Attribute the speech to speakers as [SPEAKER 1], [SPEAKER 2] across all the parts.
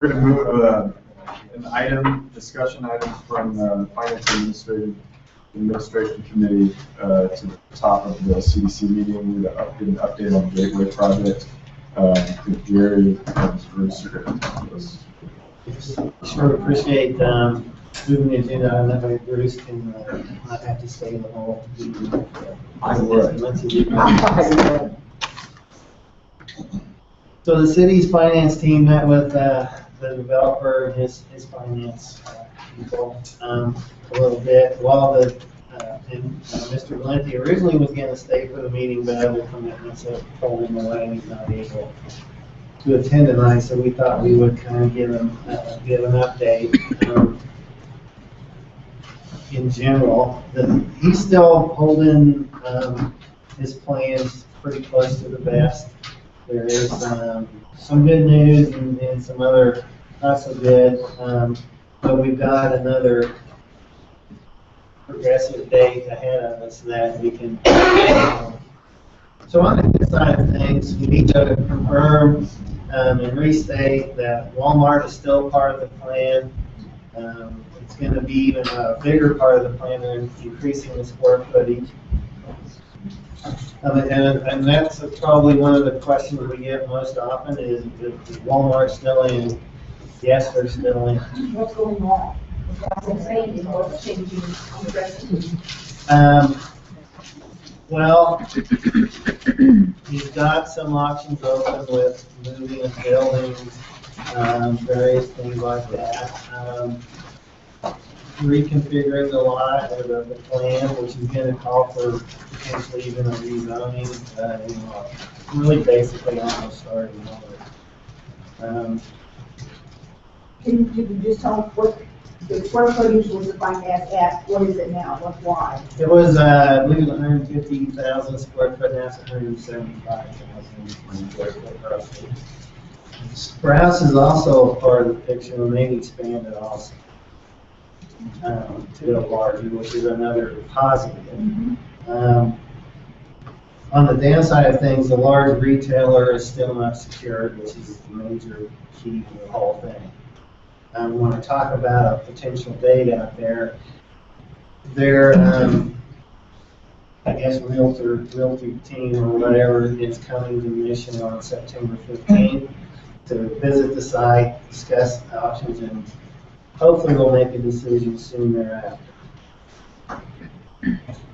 [SPEAKER 1] We're going to move an discussion item from the Finance Administration Committee to the top of the CDC meeting with an update on the Gateway project. If Jerry and Bruce are going to talk to us.
[SPEAKER 2] Sure, appreciate moving the agenda on that way. Bruce can not have to stay in the whole meeting.
[SPEAKER 1] I would.
[SPEAKER 2] So the city's finance team met with the developer and his finance people a little bit. While Mr. Valenti originally was going to stay for the meeting, but other commitments have pulled him away and he's not able to attend tonight. So we thought we would kind of give an update. In general, he's still holding his plans pretty close to the vest. There is some good news and some other not so good, but we've got another progressive date ahead of us that we can. So on the good side of things, we need to confirm and restate that Walmart is still part of the plan. It's going to be even a bigger part of the plan and increasing the square footage. And that's probably one of the questions we get most often is Walmart still in? Yes, they're still in.
[SPEAKER 3] What's going on? What's saying what's changing?
[SPEAKER 2] Well, he's got some options open with moving of buildings, various things like that. Reconfiguring the lot or the plan, which is going to call for potentially even a rezoning, really basically almost starting over.
[SPEAKER 3] Can you just tell us what the square footage was defined at, what is it now, why?
[SPEAKER 2] It was, I believe, 150,000 square foot, now it's 175,000 square foot roughly. Sprouse is also a part of the picture, and they've expanded also to a larger, which is another positive. On the downside of things, the large retailer is still not secured, which is the major key to the whole thing. We want to talk about a potential date out there. Their, I guess, realty team or whatever is coming to Mission on September 15th to visit the site, discuss options, and hopefully we'll make a decision soon thereafter,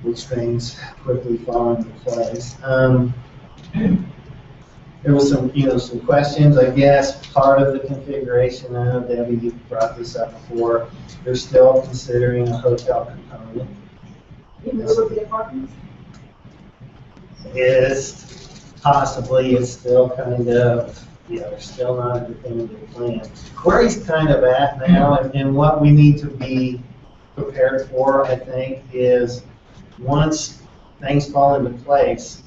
[SPEAKER 2] which things quickly fall into place. There was some questions, I guess, part of the configuration. I know Debbie brought this up before. They're still considering a hotel component. It's possibly, it's still kind of, there's still not a definitive plan. Where he's kind of at now and what we need to be prepared for, I think, is once things fall into place,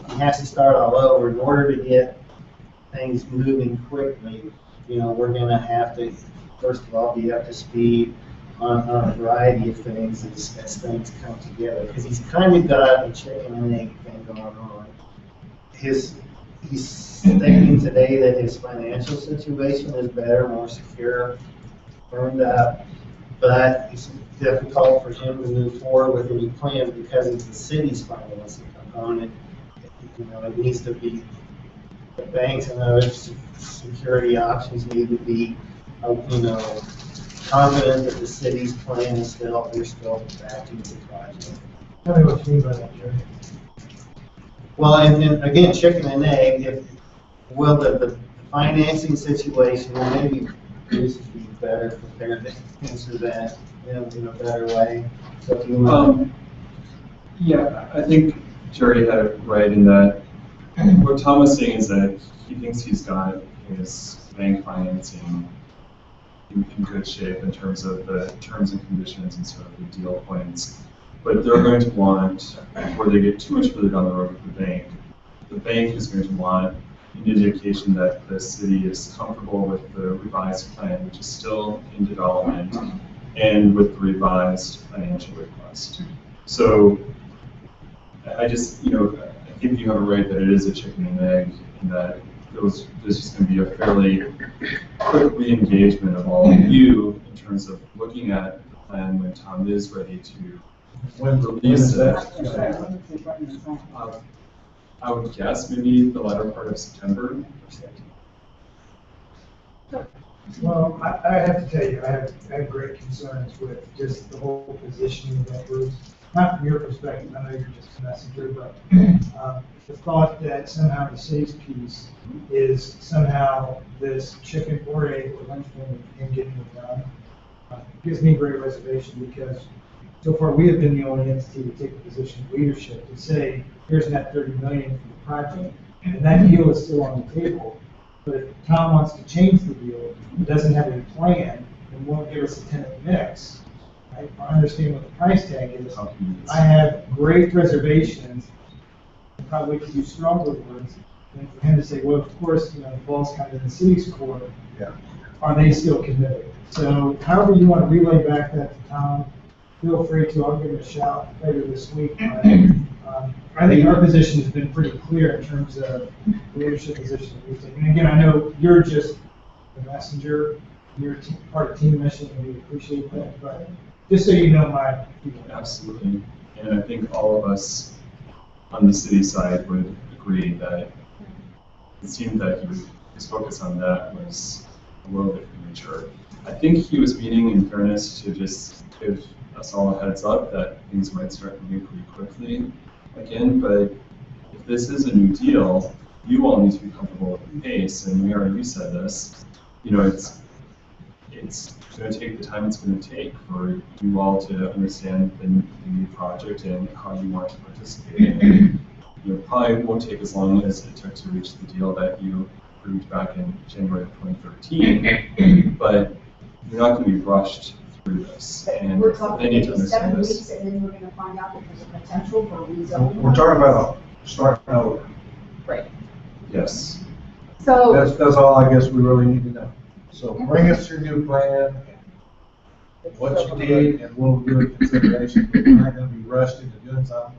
[SPEAKER 2] he has to start all over. In order to get things moving quickly, we're going to have to, first of all, be up to speed on a variety of things as things come together. Because he's kind of got a chicken and egg thing going on. He's stating today that his financial situation is better, more secure, firmed up, but it's difficult for him to move forward with any plan because it's the city's financing component. It needs to be, the banks and other security options need to be, confident that the city's plan is they're still backing the project.
[SPEAKER 4] Tell me what you mean by that, Jerry.
[SPEAKER 2] Well, and again, chicken and egg, the financing situation, maybe Bruce would be better prepared to answer that in a better way. So if you want.
[SPEAKER 5] Yeah, I think Jerry had it right in that what Tom was saying is that he thinks he's got his bank financing in good shape in terms of the terms and conditions and sort of the deal points. But they're going to want, before they get too much further down the road with the bank is going to want an indication that the city is comfortable with the revised plan, which is still in development, and with the revised financial request. So I just, I think you have it right that it is a chicken and egg, and that there's just going to be a fairly quick re-engagement of all of you in terms of looking at the plan when Tom is ready to release it. I would guess maybe the latter part of September.
[SPEAKER 4] Well, I have to tell you, I have great concerns with just the whole positioning of that group. Not from your perspective, I know you're just a messenger, but the thought that somehow the city's piece is somehow this chicken or egg or linchpin in getting it done gives me great reservation, because so far we have been the only entity to take a position of leadership to say, here's that 30 million for the project, and that deal is still on the table. But if Tom wants to change the deal, but doesn't have a plan, and won't give us a tenant mix, I understand what the price tag is. I have great reservations, and probably to use stronger words, than for him to say, well, of course, the ball's kind of in the city's court.
[SPEAKER 1] Yeah.
[SPEAKER 4] Are they still committed? So however you want to relay back that to Tom, feel free to. I'll give him a shout later this week. But, I think our position has been pretty clear in terms of the leadership position that we've taken. And again, I know you're just the messenger, you're part of team mission, and we appreciate that. But just so you know my feeling.
[SPEAKER 5] Absolutely. And I think all of us on the city side would agree that it seemed that his focus on that was a little bit premature. I think he was meaning, in fairness, to just give us all a heads up that things might start moving pretty quickly again, but if this is a new deal, you all need to be comfortable with the pace, and Mary, you said this, it's going to take the time it's going to take for you all to understand the new project and how you want to participate in it. It probably won't take as long as it took to reach the deal that you approved back in January of 2013, but you're not going to be rushed through this, and
[SPEAKER 3] We're
[SPEAKER 5] they
[SPEAKER 3] talking
[SPEAKER 5] need to
[SPEAKER 3] maybe
[SPEAKER 5] understand
[SPEAKER 3] 7
[SPEAKER 5] this.
[SPEAKER 3] weeks, and then we're gonna find out that there's a potential for rezoning.
[SPEAKER 6] We're talking about starting over.
[SPEAKER 3] Right.
[SPEAKER 5] Yes.
[SPEAKER 3] So,
[SPEAKER 6] That's all I guess we really need to know. So bring us your new plan, what you need, and we'll do a consideration. We're not gonna be rushed into doing something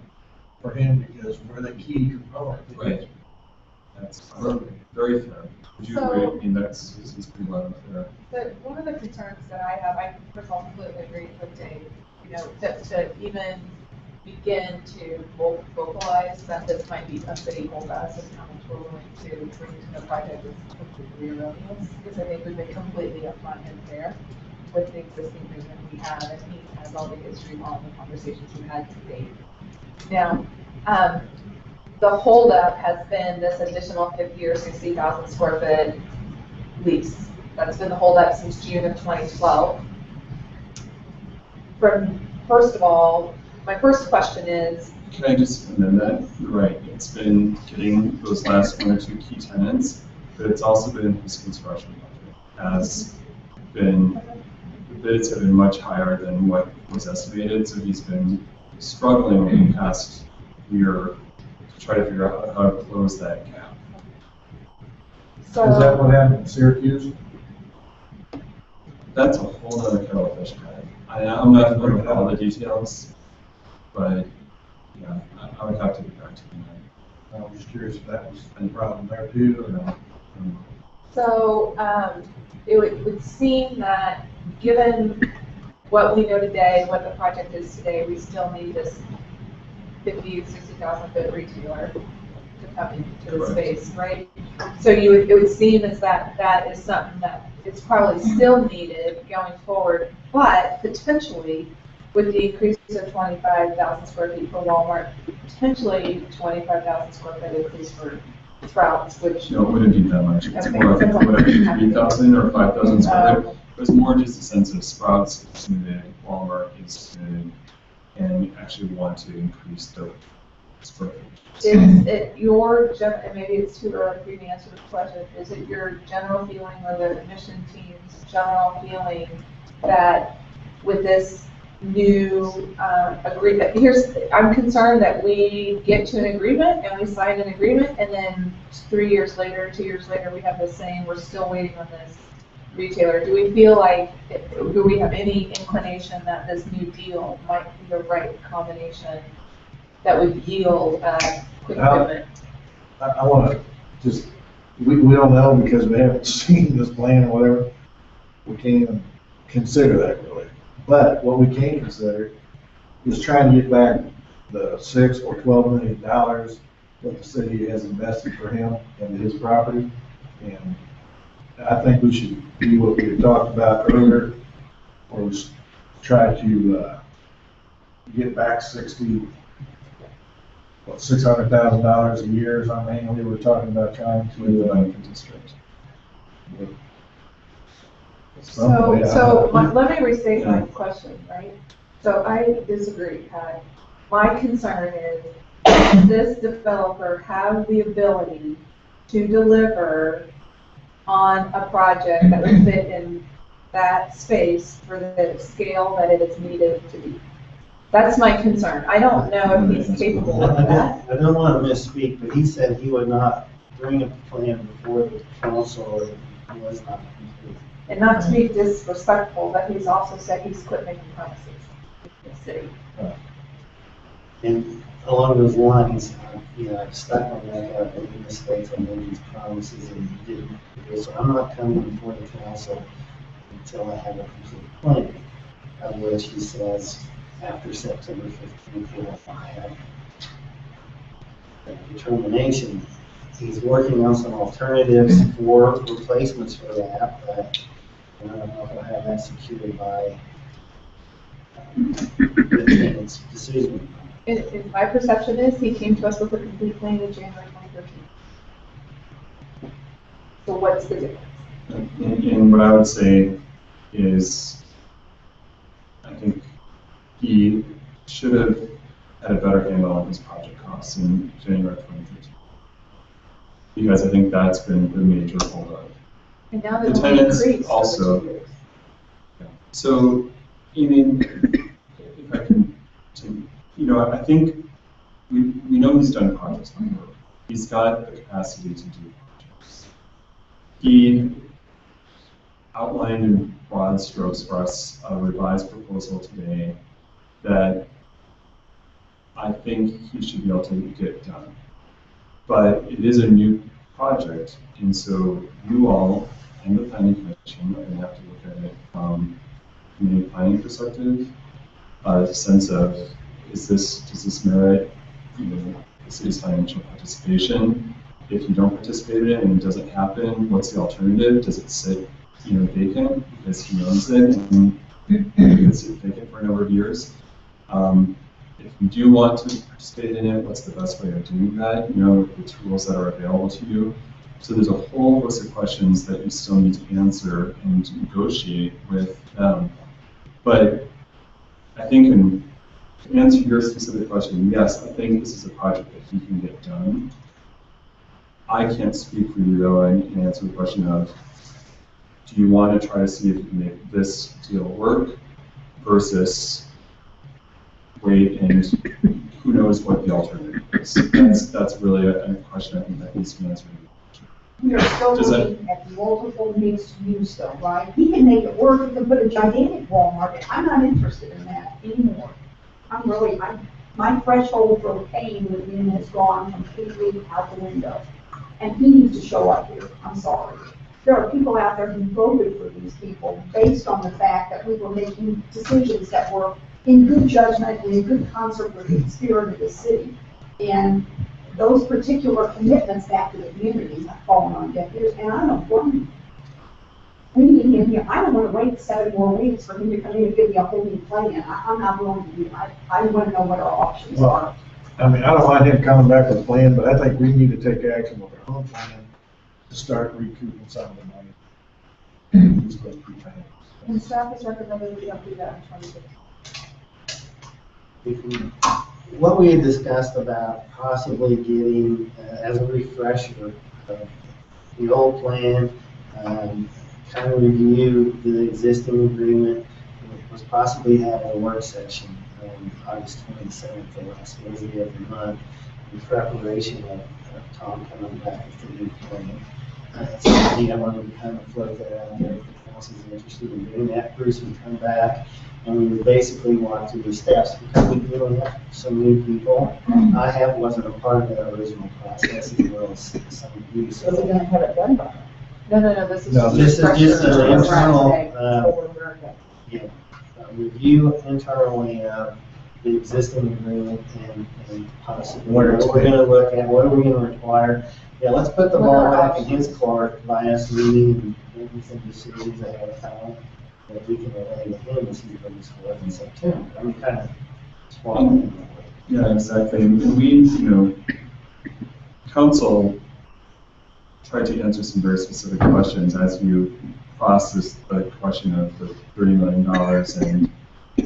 [SPEAKER 6] for him because we're the key component.
[SPEAKER 5] Right. That's very fair. Would you agree? I mean, he's pretty loud and fair.
[SPEAKER 7] But one of the concerns that I have, I first of all completely agree with Dave, to even begin to vocalize that this might be a city holdup and how much we're willing to bring to the project is completely erroneous, because I think we've been completely upfront and fair with the existing agreement we have, and he has all the history of all the conversations we've had to date. Now, the holdup has been this additional 50 or 60,000 square foot lease. That's been the holdup since June of 2012. First of all, my first question is,
[SPEAKER 5] Can I just amend that? You're right. It's been getting those last 1 or 2 key tenants, but it's also been his construction budget. The bids have been much higher than what was estimated, so he's been struggling over the past year to try to figure out how to close that gap.
[SPEAKER 7] so.
[SPEAKER 6] Is that what happened in Syracuse?
[SPEAKER 5] That's a whole other kettle of fish, Pat. I'm not familiar with all the details, but yeah, I would have to get back to you.
[SPEAKER 6] I was just curious if that was a problem there too, or not.
[SPEAKER 7] So it would seem that, given what we know today, what the project is today, we still need this 50, 60,000 foot retailer to come into the space, right? So it would seem as that is something that is probably still needed going forward, but potentially with the increase of 25,000 square feet for Walmart, potentially 25,000 square foot increase for Sprouts, which.
[SPEAKER 5] No, it wouldn't be that much. It's
[SPEAKER 7] Okay.
[SPEAKER 5] more, I think, whatever, 3,000 or 5,000 square foot. It was more just a sense of Sprouts is committed, Walmart is committed, and we actually want to increase the square footage.
[SPEAKER 7] Is it your, and maybe it's too early for you to answer the question, is it your general feeling or the mission team's general feeling that with this new agreement, I'm concerned that we get to an agreement and we sign an agreement and then 3 years later, 2 years later, we have this saying we're still waiting on this retailer. Do we feel like, do we have any inclination that this new deal might be the right combination that would yield quick movement?
[SPEAKER 6] I want to just we don't know because we haven't seen this plan or whatever. We can't even consider that really. But what we can consider is trying to get back the $6 or $12 million that the city has invested for him into his property. And I think we should do what we had talked about earlier, or try to get back $600,000 a year or something. Annually, we're talking about trying
[SPEAKER 5] With the
[SPEAKER 6] to.
[SPEAKER 5] benefit district.
[SPEAKER 7] Let me restate my question, right? So I disagree, Pat. My concern is, does this developer have the ability to deliver on a project that would fit in that space for the scale that it is needed to be? That's my concern. I don't know if he's capable of that.
[SPEAKER 2] I don't want to misspeak, but he said he would not bring a plan before the council if it was not complete.
[SPEAKER 7] And not to be disrespectful, but he's also said he's quit making promises in the city.
[SPEAKER 2] And along those lines, I've stuck on that, I've made mistakes, I made these promises and he didn't. So I'm not coming before the council until I have a complete plan, of which he says after September 15th, we'll have a determination. He's working on some alternatives for replacements for that, but I don't know if I'll have that secured by the tenant's decision.
[SPEAKER 7] And my perception is he came to us with a complete plan in January 2013. So what's the difference?
[SPEAKER 5] And what I would say is, I think he should have had a better handle on his project costs in January 2013. Because I think that's been the major holdup.
[SPEAKER 7] And now
[SPEAKER 5] The
[SPEAKER 7] they've only
[SPEAKER 5] tenants
[SPEAKER 7] increased
[SPEAKER 5] also-
[SPEAKER 7] over 2 years.
[SPEAKER 5] So, if I can, I think we know he's done projects before. He's got the capacity to do projects. He outlined in broad strokes for us a revised proposal today that I think he should be able to get done. But it is a new project, and so you all and the planning commission are going to have to look at it from a community planning perspective, a sense of does this merit the city's financial participation? If you don't participate in it and it doesn't happen, what's the alternative? Does it sit vacant because he owns it and it's vacant for a number of years? If you do want to participate in it, what's the best way of doing that? The tools that are available to you. So there's a whole host of questions that you still need to answer and negotiate with them. But I think to answer your specific question, yes, I think this is a project that he can get done. I can't speak for you though and answer the question of, do you want to try to see if you can make this deal work versus wait and who knows what the alternative is. That's really a question I think that needs to be answered.
[SPEAKER 3] We are still looking at multiple mixed use though, right? He can make it work, he can put a gigantic Walmart, I'm not interested in that anymore. My threshold for paying with him has gone completely out the window. And he needs to show up here, I'm sorry. There are people out there who voted for these people based on the fact that we were making decisions that were in good judgment and in good concert with the spirit of the city. And those particular commitments back to the community have fallen on deaf ears, and I don't blame him. We need him here. I don't want to wait 7 more weeks for him to come in and give me a whole new plan. I'm not willing to do that. I want to know what our options are.
[SPEAKER 6] I mean, I don't mind him coming back with a plan, but I think we need to take action with our own plan to start recouping some of the money. He's supposed to be paying.
[SPEAKER 7] And staff has recommended we don't do that in 2015.
[SPEAKER 2] What we had discussed about possibly getting, as a refresher, the old plan, kind of review the existing agreement, was possibly having a work session on August 27th, the last Wednesday of the month, in preparation of Tom coming back with the new plan. So I wanted to kind of float that out there if the council's interested in doing that. Bruce would come back and we basically walk through the steps because we really have some new people. I wasn't a part of that original process as well as some of you.
[SPEAKER 3] So we're gonna have it done by.
[SPEAKER 7] No, this is.
[SPEAKER 6] No,
[SPEAKER 2] This is just an
[SPEAKER 7] Right.
[SPEAKER 2] internal,
[SPEAKER 3] Oh, we're okay.
[SPEAKER 2] review internally of the existing agreement and possibly
[SPEAKER 6] What
[SPEAKER 2] what
[SPEAKER 6] it's
[SPEAKER 2] we're gonna look at, what are we gonna require? Yeah, let's put the ball back in his court by us meeting and making some decisions ahead of time that we can relay to him as he brings forth in September. I mean, kind of swallowing him away.
[SPEAKER 5] Yeah, exactly. And we, council tried to answer some very specific questions as you process the question of the $30 million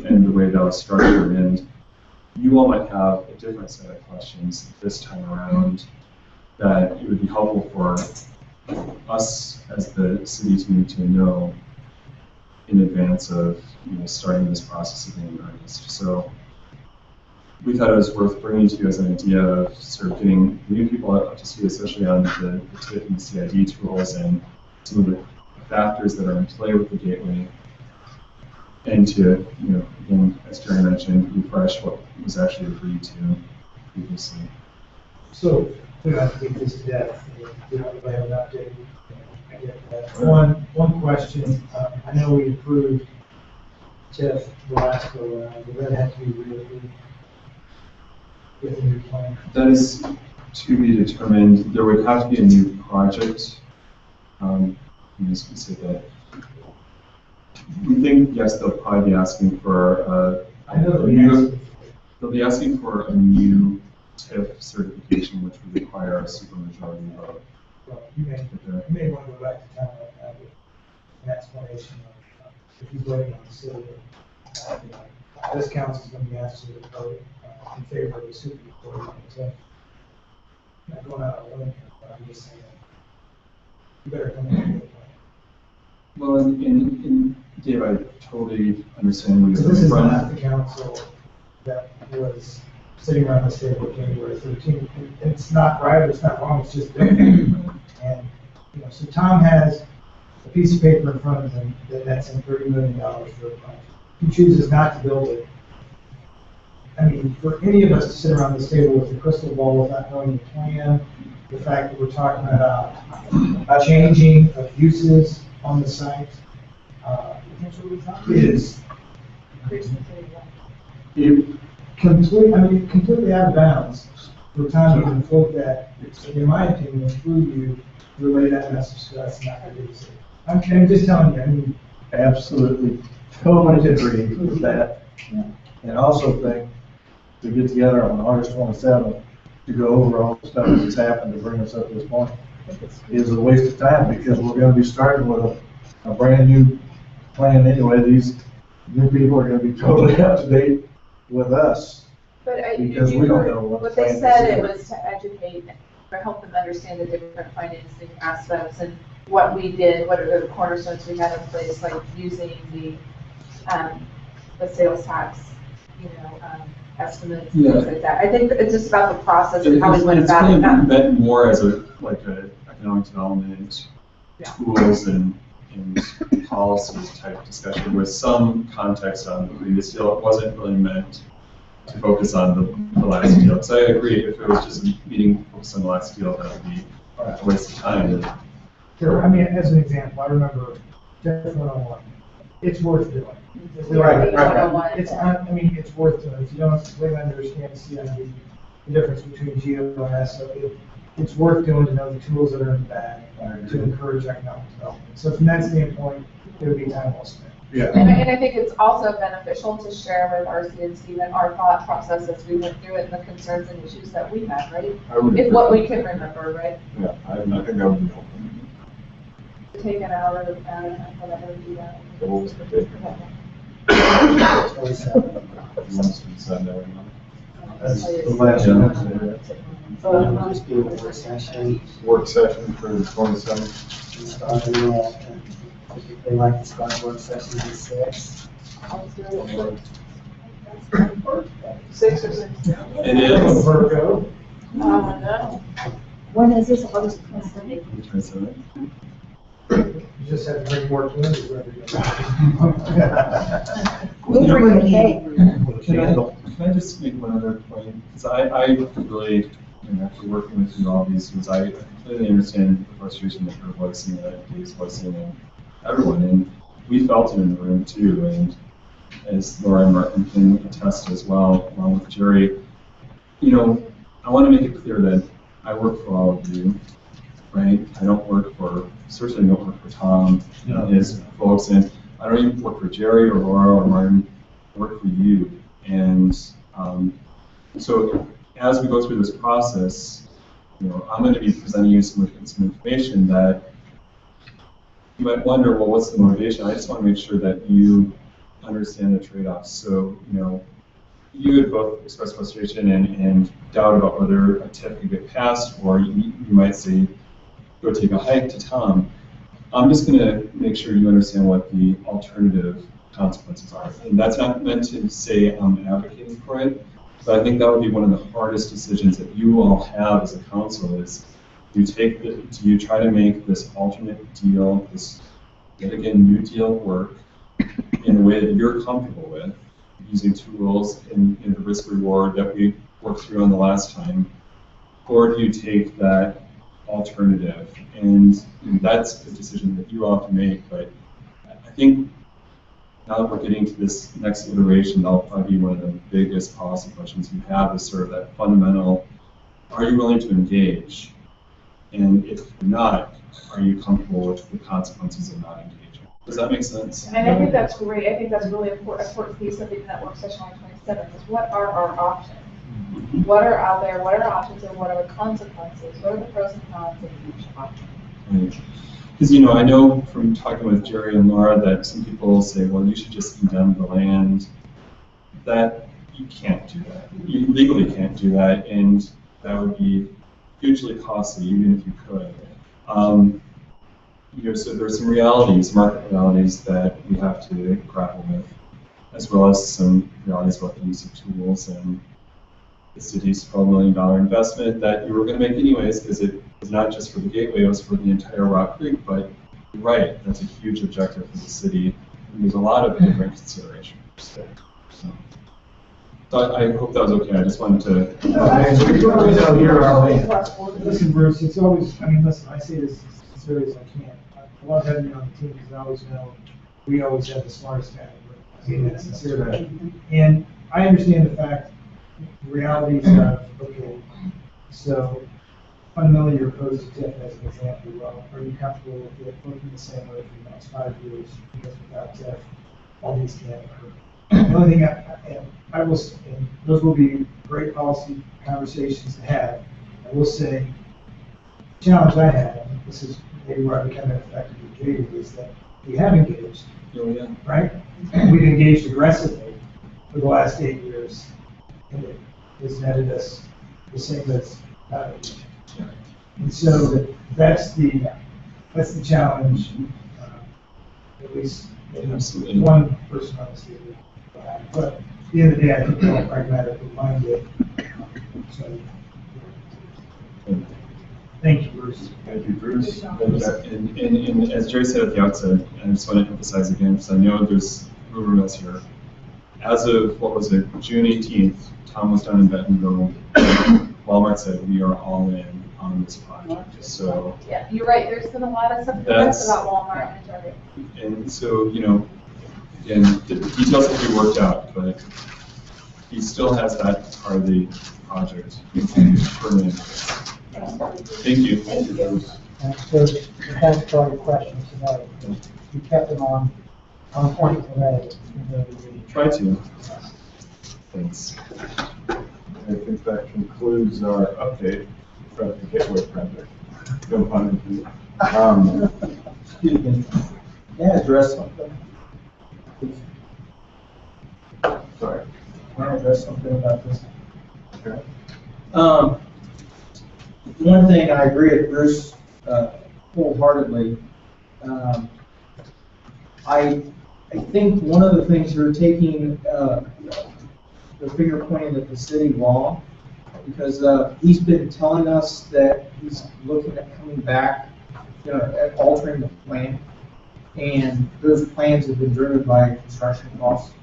[SPEAKER 5] and the way that was structured. And you all might have a different set of questions this time around that it would be helpful for us as the city team to know in advance of starting this process again in earnest. So we thought it was worth bringing to you as an idea of sort of getting new people up to speed, especially on the TIP and the CID tools and some of the factors that are in play with the gateway, and to, again, as Jerry mentioned, refresh what was actually agreed to previously.
[SPEAKER 4] So, we don't have to beat this to death, we don't really have an update. I get that. One question, I know we approved TIF the last go around, will that have to be reapproved with a new plan?
[SPEAKER 5] That is to be determined. There would have to be a new project. We say that. We think, yes, they'll probably be asking for
[SPEAKER 4] I know
[SPEAKER 5] they'll be asking for a new TIF certification, which would require a supermajority vote.
[SPEAKER 4] Well, you may want to go back to town like that with an explanation of, if you're voting on the city, this council is going to be asked to vote in favor of the supermajority on the TIF. Not going out on a limb here, but I'm just saying, you better come in with a plan.
[SPEAKER 5] Well, and Dave, I totally understand where you're
[SPEAKER 4] So this is
[SPEAKER 5] coming
[SPEAKER 4] not
[SPEAKER 5] from.
[SPEAKER 4] the council that was sitting around this table January 13th. It's not right, it's not wrong, it's just different. And, so Tom has a piece of paper in front of him that's in $30 million for a project. He chooses not to build it. I mean, for any of us to sit around this table with a crystal ball without knowing the plan, the fact that we're talking about a changing of uses on the site, is completely out of bounds for Tom to even float that, in my opinion, through you, relay that message to us, not to do so. I'm just telling you, I mean.
[SPEAKER 6] Absolutely, totally agree with that. And also think to get together on August 27th to go over all the stuff that's happened to bring us up to this point is a waste of time, because we're going to be starting with a brand new plan anyway. These new people are going to be totally up to date with us.
[SPEAKER 7] But
[SPEAKER 6] Because we don't know what
[SPEAKER 7] what
[SPEAKER 6] the
[SPEAKER 7] they
[SPEAKER 6] plan
[SPEAKER 7] said,
[SPEAKER 6] is.
[SPEAKER 7] it was to educate, or help them understand the different financing aspects and what we did, what are the cornerstones we had in place, like using the sales tax, estimates,
[SPEAKER 5] Yeah.
[SPEAKER 7] things like that. I think it's just about the process and how we went
[SPEAKER 5] It's
[SPEAKER 7] about
[SPEAKER 5] really
[SPEAKER 7] it.
[SPEAKER 5] meant more as a economic development tools and policies type discussion with some context on the previous deal. It wasn't really meant to focus on the last deal. So I agree, if it was just a meeting focused on the last deal, that would be a waste of time.
[SPEAKER 4] Sure, I mean, as an example, I remember TIF 101. It's worth doing.
[SPEAKER 7] Right.
[SPEAKER 4] It's it's worth doing. If you don't really understand CID, the difference between GO and SO, it's worth doing to know the tools that are in the bag to encourage economic development. So from that standpoint, it would be time well spent.
[SPEAKER 6] Yeah.
[SPEAKER 7] And I think it's also beneficial to share with RC and Stephen our thought process as we went through it and the concerns and issues that we had, right?
[SPEAKER 1] I would
[SPEAKER 7] If
[SPEAKER 1] agree.
[SPEAKER 7] what we can remember, right?
[SPEAKER 1] Yeah, I think that would be helpful.
[SPEAKER 7] Take an hour, whatever, do that.
[SPEAKER 1] So what was the date?
[SPEAKER 2] 27.
[SPEAKER 1] You want us to send everyone?
[SPEAKER 6] That's the last one.
[SPEAKER 2] So, just do a work session,
[SPEAKER 1] Work session for the 27th.
[SPEAKER 2] starting at, they like to start work sessions at 6.
[SPEAKER 7] Six or six.
[SPEAKER 5] It is.
[SPEAKER 4] Virgo.
[SPEAKER 7] No.
[SPEAKER 3] When is this, August 27th?
[SPEAKER 5] 27th.
[SPEAKER 4] You just have to bring more candy.
[SPEAKER 3] We'll bring the cake.
[SPEAKER 5] Can I just make one other point? Because I really, after working with you all these years, I completely understand the frustration that you're voicing, that Dave's voicing, and everyone. And we felt it in the room too. And as Laura and Martin can attest as well, along with Jerry, I want to make it clear that I work for all of you, right? I certainly don't work for Tom and his folks, and I don't even work for Jerry or Laura or Martin. I work for you. And so as we go through this process, I'm going to be presenting you some information that you might wonder, well, what's the motivation? I just want to make sure that you understand the trade-offs. So, you had both expressed frustration and doubt about whether a TIF could get passed, or you might say, go take a hike to Tom. I'm just going to make sure you understand what the alternative consequences are. And that's not meant to say I'm advocating for it, but I think that would be one of the hardest decisions that you all have as a council is, do you try to make this alternate deal, this, yet again, new deal work in a way that you're comfortable with, using tools in the risk reward that we worked through on the last time, or do you take that alternative? And that's a decision that you all have to make, but I think now that we're getting to this next iteration, that'll probably be one of the biggest policy questions you have is sort of that fundamental, are you willing to engage? And if you're not, are you comfortable with the consequences of not engaging? Does that make sense?
[SPEAKER 7] And I think that's great. I think that's really important piece of that work session on 27 is what are our options? What are out there? What are our options and what are the consequences? What are the pros and cons of each option?
[SPEAKER 5] Right. Because, I know from talking with Jerry and Laura that some people say, well, you should just condemn the land. That you can't do that. You legally can't do that, and that would be hugely costly, even if you could. So there's some realities, market realities that we have to grapple with, as well as some realities about the use of tools and the city's $12 million investment that you were going to make anyways, because it was not just for the gateway, it was for the entire Rock Creek. But you're right, that's a huge objective for the city, and there's a lot of different considerations there. So I hope that was okay. I just wanted to.
[SPEAKER 4] Listen, Bruce, it's always, listen, I say this as sincerely as I can. I love having you on the team because I always know we always have the smartest guy. I mean that sincerely. And I understand the fact, the realities of, okay, so fundamentally you're opposed to TIF as an example. Well, are you comfortable with it looking the same way for the next 5 years? Because without TIF, all these can't occur. The only thing I will say, and those will be great policy conversations to have. I will say, the challenge I have, and this is maybe where I become effective with Katie, is that we have engaged, right? And we've engaged aggressively for the last 8 years, and it has netted us the same as not engaged. And so that's the challenge, at least one person on the city. But at the end of the day, I think we're all pragmatically minded. So, thank you, Bruce.
[SPEAKER 1] Thank you, Bruce.
[SPEAKER 5] And as Jerry said at the outset, I just want to emphasize again, because I know there's rumor mills here. As of, June 18th, Tom was down in Bentonville. Walmart said we are all in on this project. So
[SPEAKER 7] yeah, you're right. There's been a lot of stuff about Walmart and Target.
[SPEAKER 5] And so, again, the details will be worked out, but he still has that part of the project. Thank you.
[SPEAKER 3] Thank you.
[SPEAKER 8] So, thanks for all your questions tonight. You kept them on point today.
[SPEAKER 5] Try to. Thanks.
[SPEAKER 1] I think that concludes our update for the Gateway project. No pun intended.
[SPEAKER 8] Excuse me. Yeah, address something.
[SPEAKER 1] Sorry.
[SPEAKER 8] Can I address something about this?
[SPEAKER 1] Okay.
[SPEAKER 8] One thing I agree with Bruce wholeheartedly. I think one of the things you're taking the finger pointing at the city wrong, because he's been telling us that he's looking at coming back, at altering the plan, and those plans have been driven by construction costs.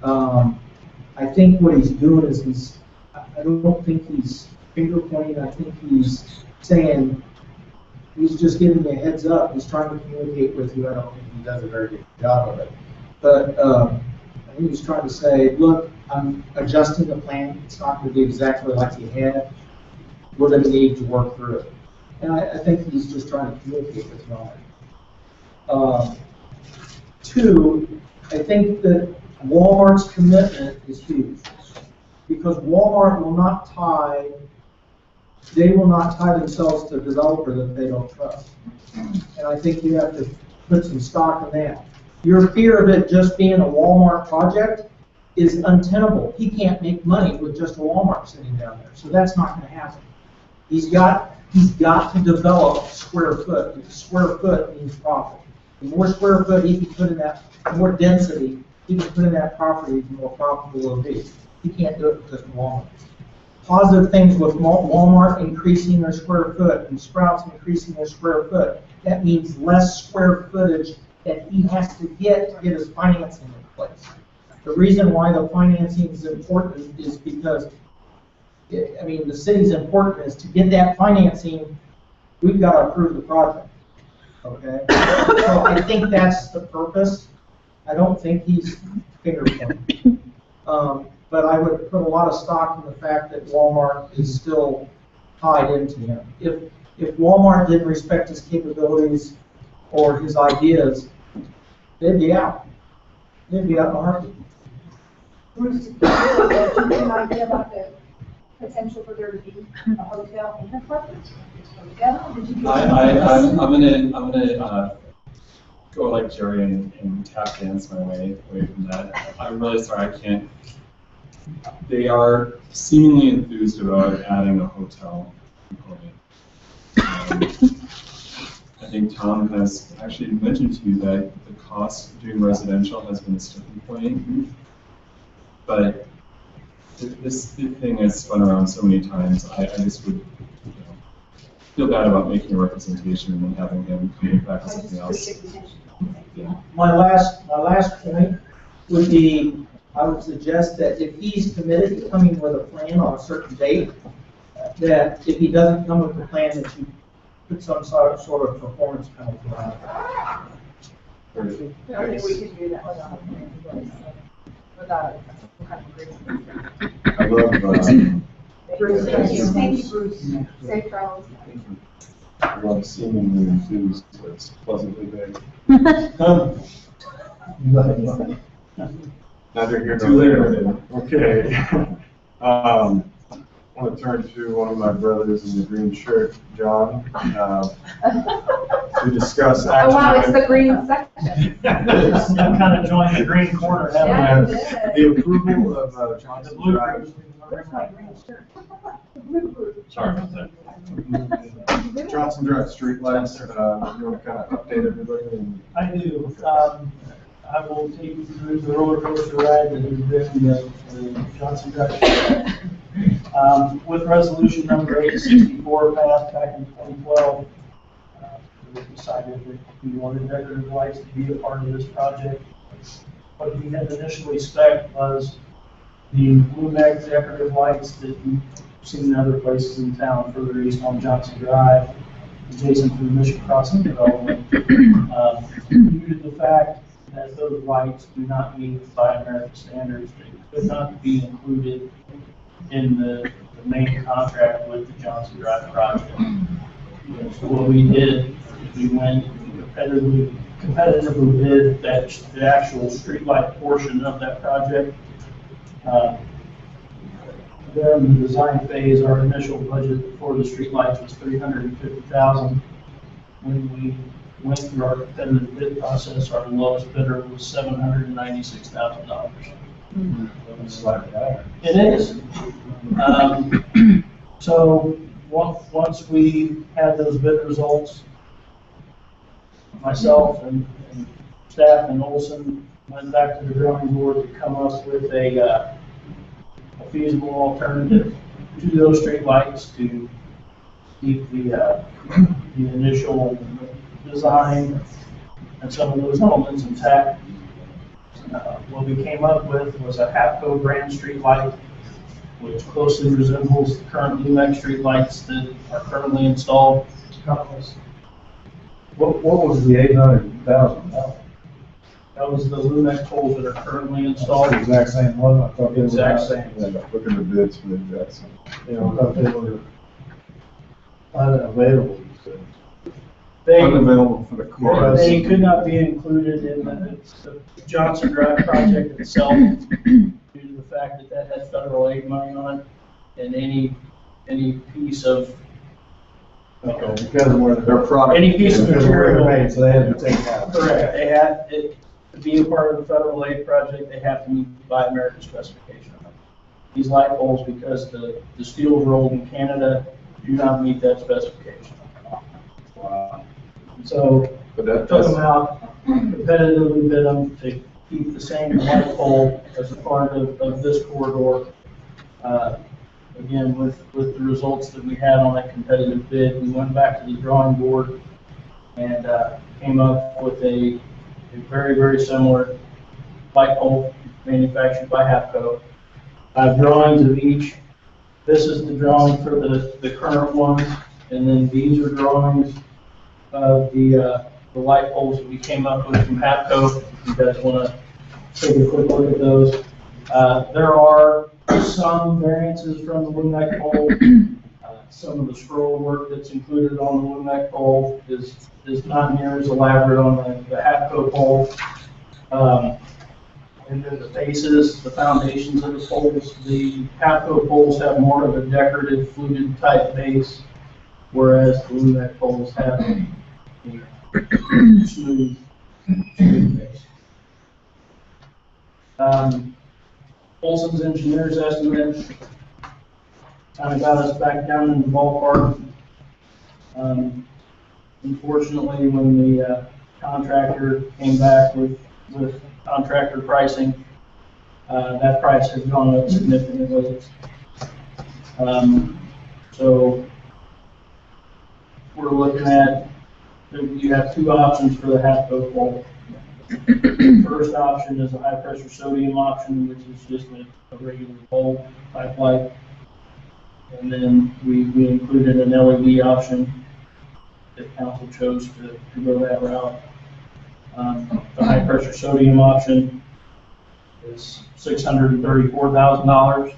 [SPEAKER 8] I think what he's doing is I don't think he's finger pointing, I think he's saying, he's just giving you a heads up, he's trying to communicate with you, I don't think he does a very good job of it. But I think he's trying to say, look, I'm adjusting the plan, it's not going to be exactly like you had, we're going to need to work through it. And I think he's just trying to communicate with you on it. Two, I think that Walmart's commitment is huge, because Walmart will not tie themselves to a developer that they don't trust. And I think you have to put some stock in that. Your fear of it just being a Walmart project is untenable. He can't make money with just a Walmart sitting down there, so that's not going to happen. He's got to develop square foot, because square foot means profit. The more square foot he can put in that, the more density he can put in that property, the more profitable it'll be. He can't do it with just Walmart. Positive things with Walmart increasing their square foot and Sprouts increasing their square foot. That means less square footage that he has to get his financing in place. The reason why the financing is important is because, I mean, the city's important is to get that financing, we've got to approve the project. Okay? So I think that's the purpose. I don't think he's finger pointing. But I would put a lot of stock in the fact that Walmart is still tied into him. If Walmart didn't respect his capabilities or his ideas, they'd be out. They'd be out in a heartbeat.
[SPEAKER 3] Bruce, do you have an idea about the potential for there to be a hotel in the apartment?
[SPEAKER 5] I'm gonna go like Jerry and tap dance my way away from that. I'm really sorry, I can't. They are seemingly enthused about adding a hotel component. I think Tom has actually mentioned to you that the cost of doing residential has been a sticking point. But this thing has spun around so many times, I just would feel bad about making a representation and then having him come back with something else. Yeah.
[SPEAKER 8] My last point would be, I would suggest that if he's committed to coming with a plan on a certain date, that if he doesn't come with the plan, that you put some sort of performance penalty on it.
[SPEAKER 7] I don't think we can do that without some kind of agreement.
[SPEAKER 1] I love,
[SPEAKER 3] Bruce, thank you, Bruce.
[SPEAKER 7] Safe travels.
[SPEAKER 1] I love seemingly enthused, but it's pleasantly vague. Neither here nor there. Okay. I want to turn to one of my brothers in the green shirt, John, to discuss action.
[SPEAKER 7] Oh wow, it's the green section.
[SPEAKER 9] I'm kind of joining the green corner, haven't I?
[SPEAKER 7] Yeah,
[SPEAKER 1] The approval of Johnson
[SPEAKER 9] blue
[SPEAKER 1] Drive.
[SPEAKER 3] Where's my green shirt?
[SPEAKER 9] Sorry about that.
[SPEAKER 1] Johnson Drive streetlights. You want to kind of update everybody?
[SPEAKER 9] I do. I will take you through the roller coaster ride that has been the Johnson Drive. With resolution number 864 passed back in 2012, we decided that we wanted decorative lights to be a part of this project. What we had initially spec'd was the blue mag decorative lights that you've seen in other places in town, further east on Johnson Drive, adjacent to the Mission Crossing development. Due to the fact that those lights do not meet Buy America standards, they could not be included in the main contract with the Johnson Drive project. So what we did is we went competitively bid the actual streetlight portion of that project. During the design phase, our initial budget for the streetlights was $350,000. When we went through our competitive bid process, our lowest bidder was $796,000. It is. So once we had those bid results, myself and staff and Olsson went back to the drawing board to come up with a feasible alternative to those streetlights to keep the initial design and some of those elements intact. What we came up with was a HAPCO brand street light, which closely resembles the current Lumex street lights that are currently installed.
[SPEAKER 6] What was the 800,000?
[SPEAKER 9] That was the Lumex poles that are currently installed.
[SPEAKER 6] The exact same one, I thought they were.
[SPEAKER 9] Exact same.
[SPEAKER 1] Yeah, look at the bids for the exact same.
[SPEAKER 6] You know, I thought they were unavailable, you said.
[SPEAKER 9] They,
[SPEAKER 1] Unavailable for the core.
[SPEAKER 9] they could not be included in the Johnson Drive project itself due to the fact that that had federal aid money on it, and any piece of,
[SPEAKER 6] Okay, because of where
[SPEAKER 1] Their product.
[SPEAKER 9] any piece of
[SPEAKER 6] because of where
[SPEAKER 9] material.
[SPEAKER 6] they're made, so they had to take it out.
[SPEAKER 9] Correct, they had, to be a part of the federal aid project, they have to meet the Buy American specification. These light poles, because the steel's rolled in Canada, do not meet that specification.
[SPEAKER 1] Wow.
[SPEAKER 9] So,
[SPEAKER 1] But that,
[SPEAKER 9] took
[SPEAKER 1] that's,
[SPEAKER 9] them out, competitively bid them to keep the same light pole as a part of this corridor. Again, with the results that we had on that competitive bid, we went back to the drawing board and came up with a very, very similar light pole manufactured by HAPCO. I have drawings of each. This is the drawing for the current ones, and then these are drawings of the light poles that we came up with from HAPCO. If you guys want to take a quick look at those. There are some variances from the Lumex pole. Some of the scroll work that's included on the Lumex pole is not near as elaborate on the HAPCO pole. And then the bases, the foundations of the poles, the HAPCO poles have more of a decorative fluted type base, whereas the Lumex poles have a smooth base. Olsson's engineer's estimate kind of got us back down in the ballpark. Unfortunately, when the contractor came back with contractor pricing, that price has gone up significantly. So we're looking at, you have two options for the HAPCO pole. First option is a high pressure sodium option, which is just a regular bulb type light. And then we included an LED option if council chose to go that route. The high pressure sodium option is $634,000,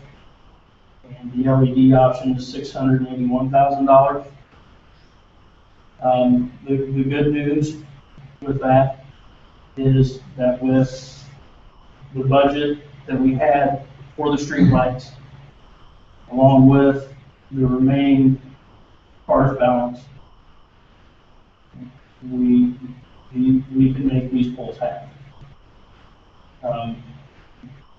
[SPEAKER 9] and the LED option is $681,000. The good news with that is that with the budget that we had for the streetlights, along with the remaining parts balance, we can make these poles happen.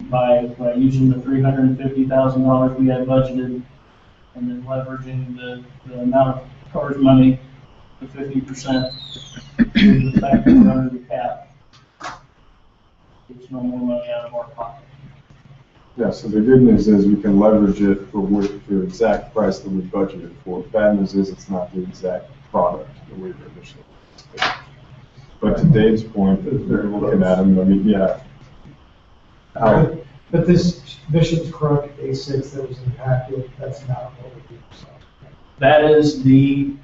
[SPEAKER 9] By using the $350,000 we had budgeted, and then leveraging the amount of CARS money to 50%, due to the fact that we're under the cap, it's no more money out of our pocket.
[SPEAKER 1] yeah, so the good news is we can leverage it for the exact price that we budgeted for. Bad news is it's not the exact product that we were initially anticipating. But to Dave's point, they're looking at them, I mean, yeah.
[SPEAKER 4] But this Bishop's Crook A6 that was impacted, that's not what we do. So.
[SPEAKER 9] That is the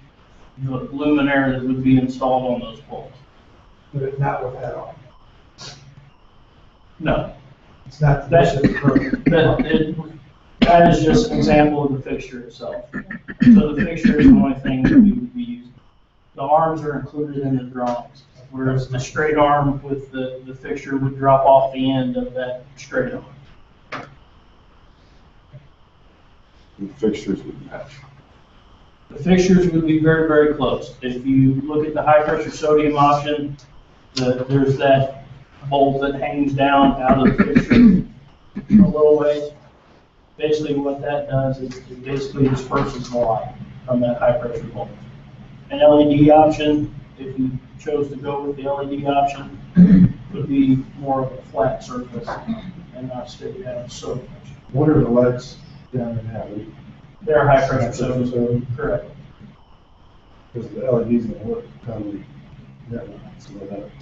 [SPEAKER 9] luminaire that would be installed on those poles.
[SPEAKER 4] But not with that on.
[SPEAKER 9] No,
[SPEAKER 4] It's not the Bishop's Crook.
[SPEAKER 9] that is just an example of the fixture itself. So the fixture is the only thing that we would be using. The arms are included in the drawings, whereas the straight arm with the fixture would drop off the end of that straight arm.
[SPEAKER 1] The fixtures would match.
[SPEAKER 9] The fixtures would be very, very close. If you look at the high pressure sodium option, there's that bolt that hangs down out of the fixture a little ways. Basically what that does is it basically disperses the light from that high pressure bolt. An LED option, if you chose to go with the LED option, would be more of a flat surface and not stick down so much.
[SPEAKER 6] What are the lights down in that?
[SPEAKER 9] They're high pressure sodium, correct.
[SPEAKER 6] Because the LEDs don't work totally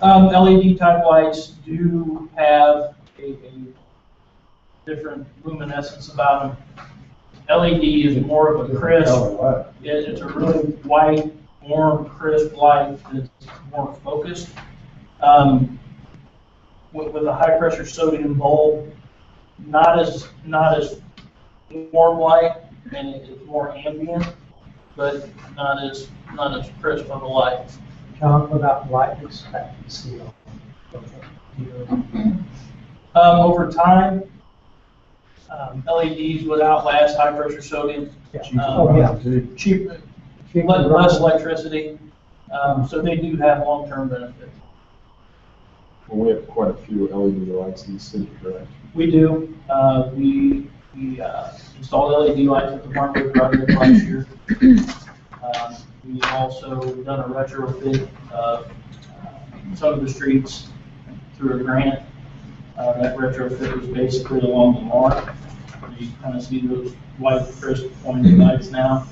[SPEAKER 9] LED type lights do have a different luminescence about them. LED is more of a crisp, it's a really white, warm, crisp light that's more focused. With a high pressure sodium bulb, not as warm light, and it's more ambient, but not as crisp of a light.
[SPEAKER 2] John, what about life expectancy?
[SPEAKER 9] Over time, LEDs would outlast high pressure sodium. Cheaper, less electricity, so they do have long-term benefits.
[SPEAKER 1] Well, we have quite a few LED lights in the city, correct?
[SPEAKER 9] We do. We installed LED lights at the Market project last year. We've also done a retrofit of some of the streets through a grant. That retrofit was basically along the mark. You kind of see those white crisp pointed lights now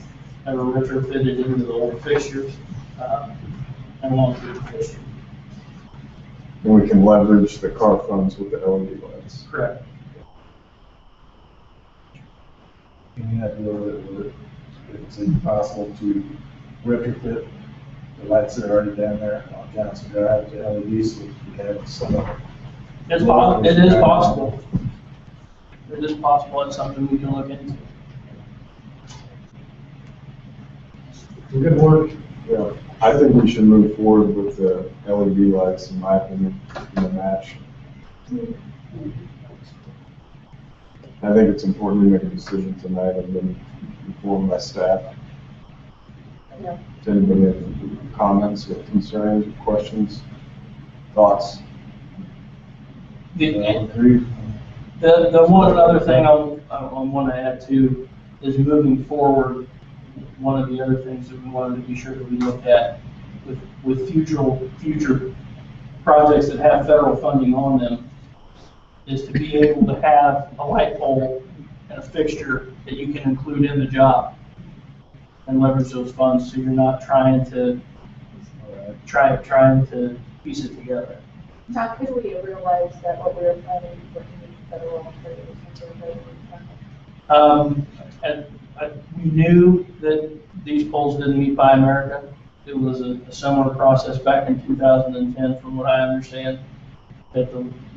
[SPEAKER 9] that were retrofitted into the old fixtures and along through the fixture.
[SPEAKER 1] And we can leverage the car funds with the LED lights.
[SPEAKER 9] Correct.
[SPEAKER 6] Any idea whether it's possible to retrofit the lights that are already down there on Johnson Drive to LEDs so we can have some of them?
[SPEAKER 9] It is possible. It is possible. It's something we can look into.
[SPEAKER 2] Good work.
[SPEAKER 1] Yeah, I think we should move forward with the LED lights, in my opinion, in the match. I think it's important to make a decision tonight and then inform my staff. Does anybody have comments or concerns, or questions, thoughts?
[SPEAKER 9] The one other thing I want to add too is moving forward. One of the other things that we wanted to be sure that we look at with future projects that have federal funding on them is to be able to have a light pole and a fixture that you can include in the job and leverage those funds, so you're not trying to piece it together.
[SPEAKER 7] How could we realize that what we were planning for federal alternatives?
[SPEAKER 9] We knew that these poles didn't meet Buy America. It was a similar process back in 2010, from what I understand, that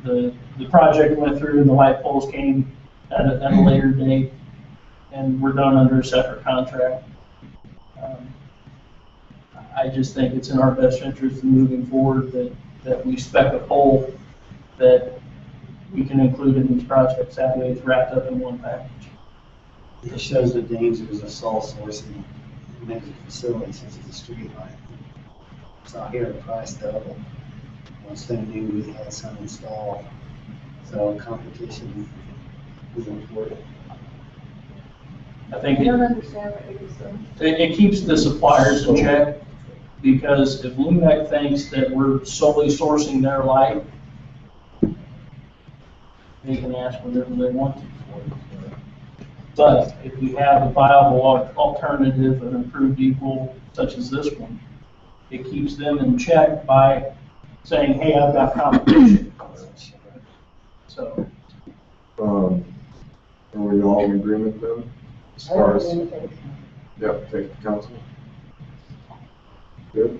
[SPEAKER 9] the project went through and the light poles came at a later date and were done under a separate contract. I just think it's in our best interest in moving forward that we spec a pole that we can include in these projects. That way it's wrapped up in one package.
[SPEAKER 2] It shows the dangers of sole sourcing major facilities such as the street light. So here the price double. Once they knew we had some installed, so competition is important.
[SPEAKER 9] I think
[SPEAKER 7] I don't understand what you're saying.
[SPEAKER 9] it keeps the suppliers in check, because if Lumac thinks that we're solely sourcing their light, they can ask whatever they want to for it. But if we have a viable alternative, an improved equal, such as this one, it keeps them in check by saying, hey, I've got competition. So.
[SPEAKER 1] Are we all in agreement then? As far as, yep, take the council. Good.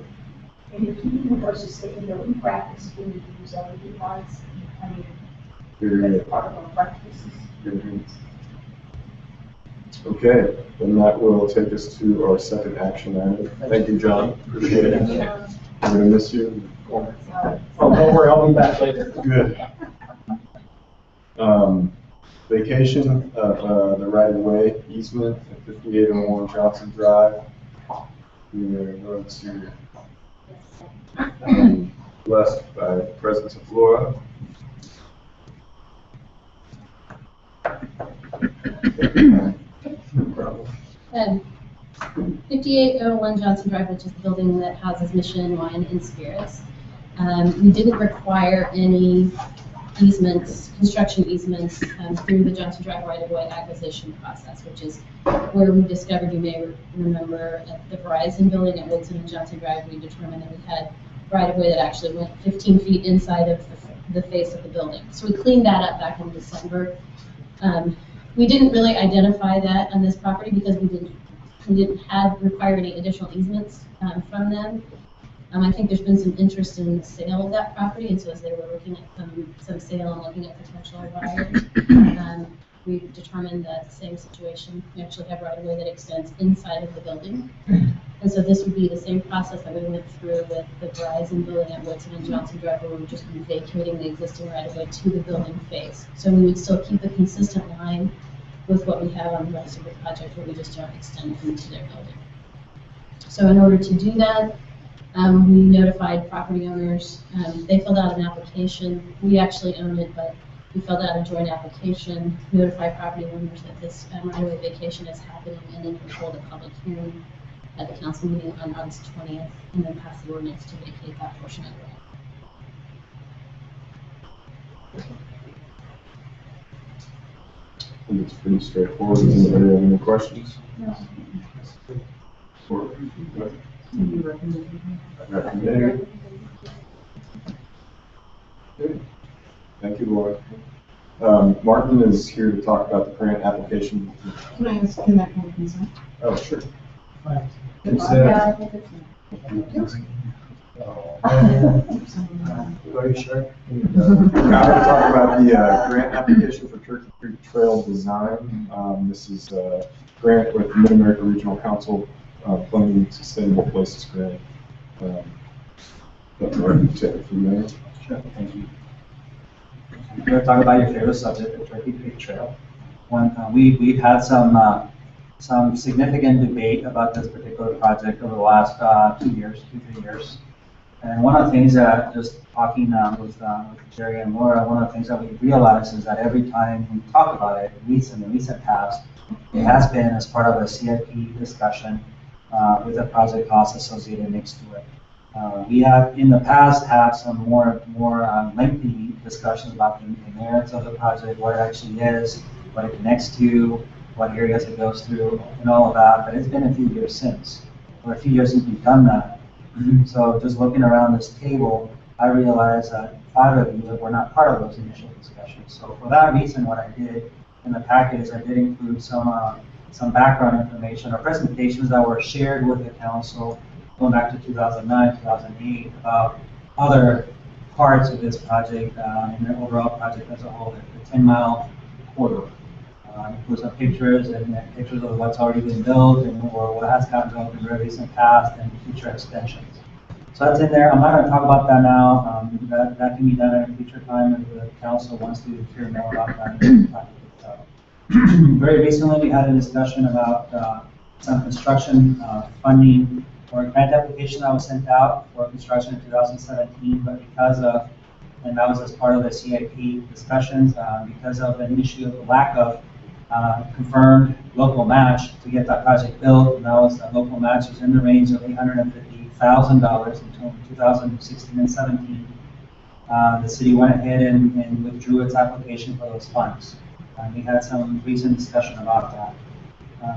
[SPEAKER 3] And if you versus saying that we practice, we need to use LED lights, I mean, that's part of our practices.
[SPEAKER 1] Okay, then that will take us to our second action item. Thank you, John. Appreciate it. I'm gonna miss you.
[SPEAKER 9] Oh, don't worry, I'll be back later.
[SPEAKER 1] Good. Vacation of the right-of-way easement at 5801 Johnson Drive. We are going to blessed by the presence of Laura. No problem.
[SPEAKER 10] 5801 Johnson Drive, which is the building that houses Mission Wine and Spirits. We didn't require any easements, construction easements through the Johnson Drive right-of-way acquisition process, which is where we discovered, you may remember, at the Verizon building at Woodson and Johnson Drive, we determined that we had right-of-way that actually went 15 feet inside of the face of the building. So we cleaned that up back in December. We didn't really identify that on this property because we didn't require any additional easements from them. I think there's been some interest in the sale of that property, and so as they were looking at some sale and looking at potential buyers, we determined that same situation. We actually have right-of-way that extends inside of the building. And so this would be the same process that we went through with the Verizon building at Woodson and Johnson Drive, where we would just be vacating the existing right-of-way to the building face. So we would still keep a consistent line with what we have on the rest of the project, where we just don't extend into their building. So in order to do that, we notified property owners. They filled out an application. We actually own it, but we filled out a joint application, notified property owners that this right-of-way vacation is happening, and then we hold a public hearing at the council meeting on August 20th, and then pass the ordinance to vacate that portion of the road.
[SPEAKER 1] I think it's pretty straightforward. Does anybody have any questions?
[SPEAKER 3] No.
[SPEAKER 1] Recommended. Good. Thank you, Laura. Martin is here to talk about the grant application.
[SPEAKER 11] Can I ask, can that come with consent?
[SPEAKER 1] Oh, sure.
[SPEAKER 6] Are you sure?
[SPEAKER 1] I'm going to talk about the grant application for Turkey Creek Trail design. This is a grant with the Mid-America Regional Council Planning Sustainable Places Grant. That's what I'm take it from there.
[SPEAKER 12] Sure, thank you. I'm going to talk about your favorite subject, the Turkey Creek Trail. We've had some significant debate about this particular project over the last 2 years, 2-3 years. And one of the things that, just talking with Jerry and Laura, one of the things that we realized is that every time we talk about it, in the recent past, it has been as part of a CIP discussion with a project cost associated next to it. We have in the past had some more lengthy discussions about the merits of the project, what it actually is, what it connects to, what areas it goes through, and all of that. But it's been a few years since we've done that. So just looking around this table, I realized that 5 of you were not part of those initial discussions. So for that reason, what I did in the packet is I did include some background information or presentations that were shared with the council going back to 2009, 2008 about other parts of this project and the overall project as a whole, the 10-mile corridor. Includes some pictures and pictures of what's already been built and or what has gotten built in the very recent past and future extensions. So that's in there. I'm not going to talk about that now. That can be done at a future time if the council wants to hear more about that. Very recently, we had a discussion about some construction funding or a grant application that was sent out for construction in 2017, but because of, and that was as part of the CIP discussions, because of an issue of the lack of confirmed local match to get that project built, and that was the local match was in the range of $850,000 in 2016 and 17. The city went ahead and withdrew its application for those funds. We had some recent discussion about that.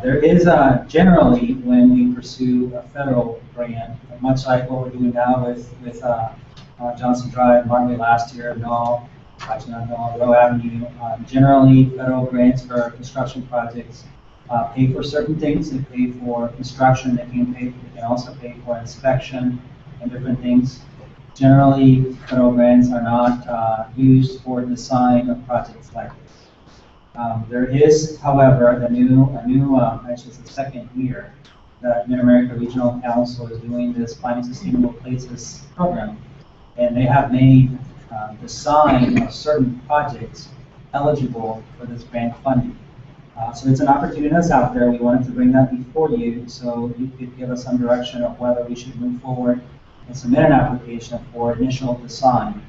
[SPEAKER 12] There is generally, when we pursue a federal grant, much like what we're doing now with Johnson Drive, Martley last year, and all, actually not all, Row Avenue, generally federal grants for construction projects pay for certain things. They pay for construction. They can also pay for inspection and different things. Generally, federal grants are not used for design of projects like this. There is, however, actually it's the second year that Mid-America Regional Council is doing this Finding Sustainable Places program, and they have made design of certain projects eligible for this grant funding. So it's an opportunity that's out there. We wanted to bring that before you so you could give us some direction of whether we should move forward and submit an application for initial design.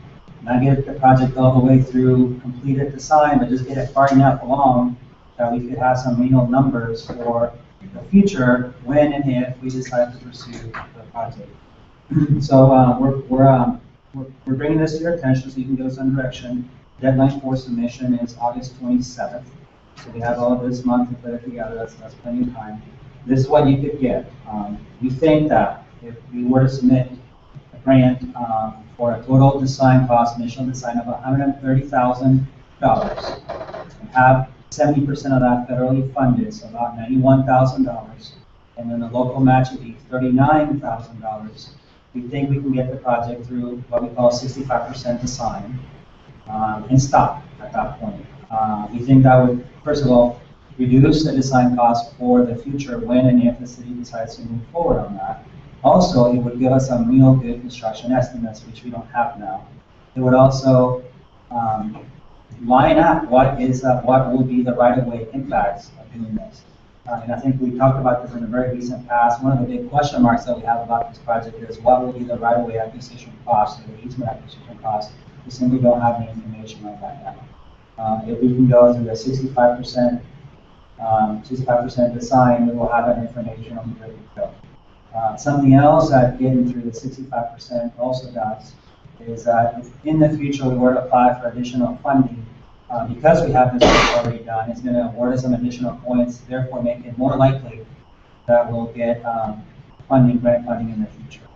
[SPEAKER 12] Not get the project all the way through completed design, but just get it far enough along that we could have some real numbers for the future when and if we decide to pursue the project. So we're bringing this to your attention so you can give us some direction. Deadline for submission is August 27th. So we have all of this month to put it together. That's plenty of time. This is what you could get. We think that if we were to submit a grant for a total design cost, initial design of $130,000, and have 70% of that federally funded, so about $91,000, and then the local match would be $39,000. We think we can get the project through what we call 65% design and stop at that point. We think that would, first of all, reduce the design cost for the future when and if the city decides to move forward on that. Also, it would give us some real good construction estimates, which we don't have now. It would also line up what will be the right-of-way impacts of doing this. And I think we talked about this in the very recent past. One of the big question marks that we have about this project is what will be the right-of-way acquisition cost or the easement acquisition cost. We simply don't have any information on that now. If we can go to the 65% design, we will have that information on where we go. Something else that getting through the 65% also does is that if in the future we were to apply for additional funding, because we have this work already done, it's going to award us some additional points, therefore make it more likely that we'll get grant funding in the future.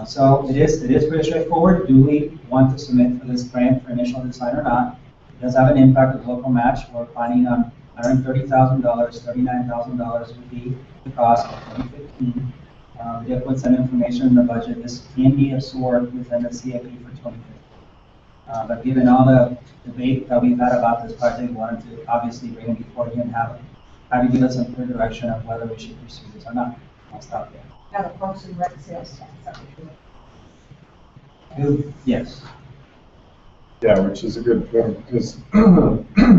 [SPEAKER 12] So it is pretty straightforward. Do we want to submit for this grant for initial design or not? It does have an impact with local match. We're planning on $130,000, $39,000 would be the cost of 2015. We have put some information in the budget. This can be absorbed within the CIP for 2015. But given all the debate that we've had about this project, we wanted to obviously bring it before you and have you give us some clear direction of whether we should pursue this or not. I'll stop there.
[SPEAKER 3] Now the Parks and Rec sales tax.
[SPEAKER 12] Yes.
[SPEAKER 1] Yeah, which is a good point, because,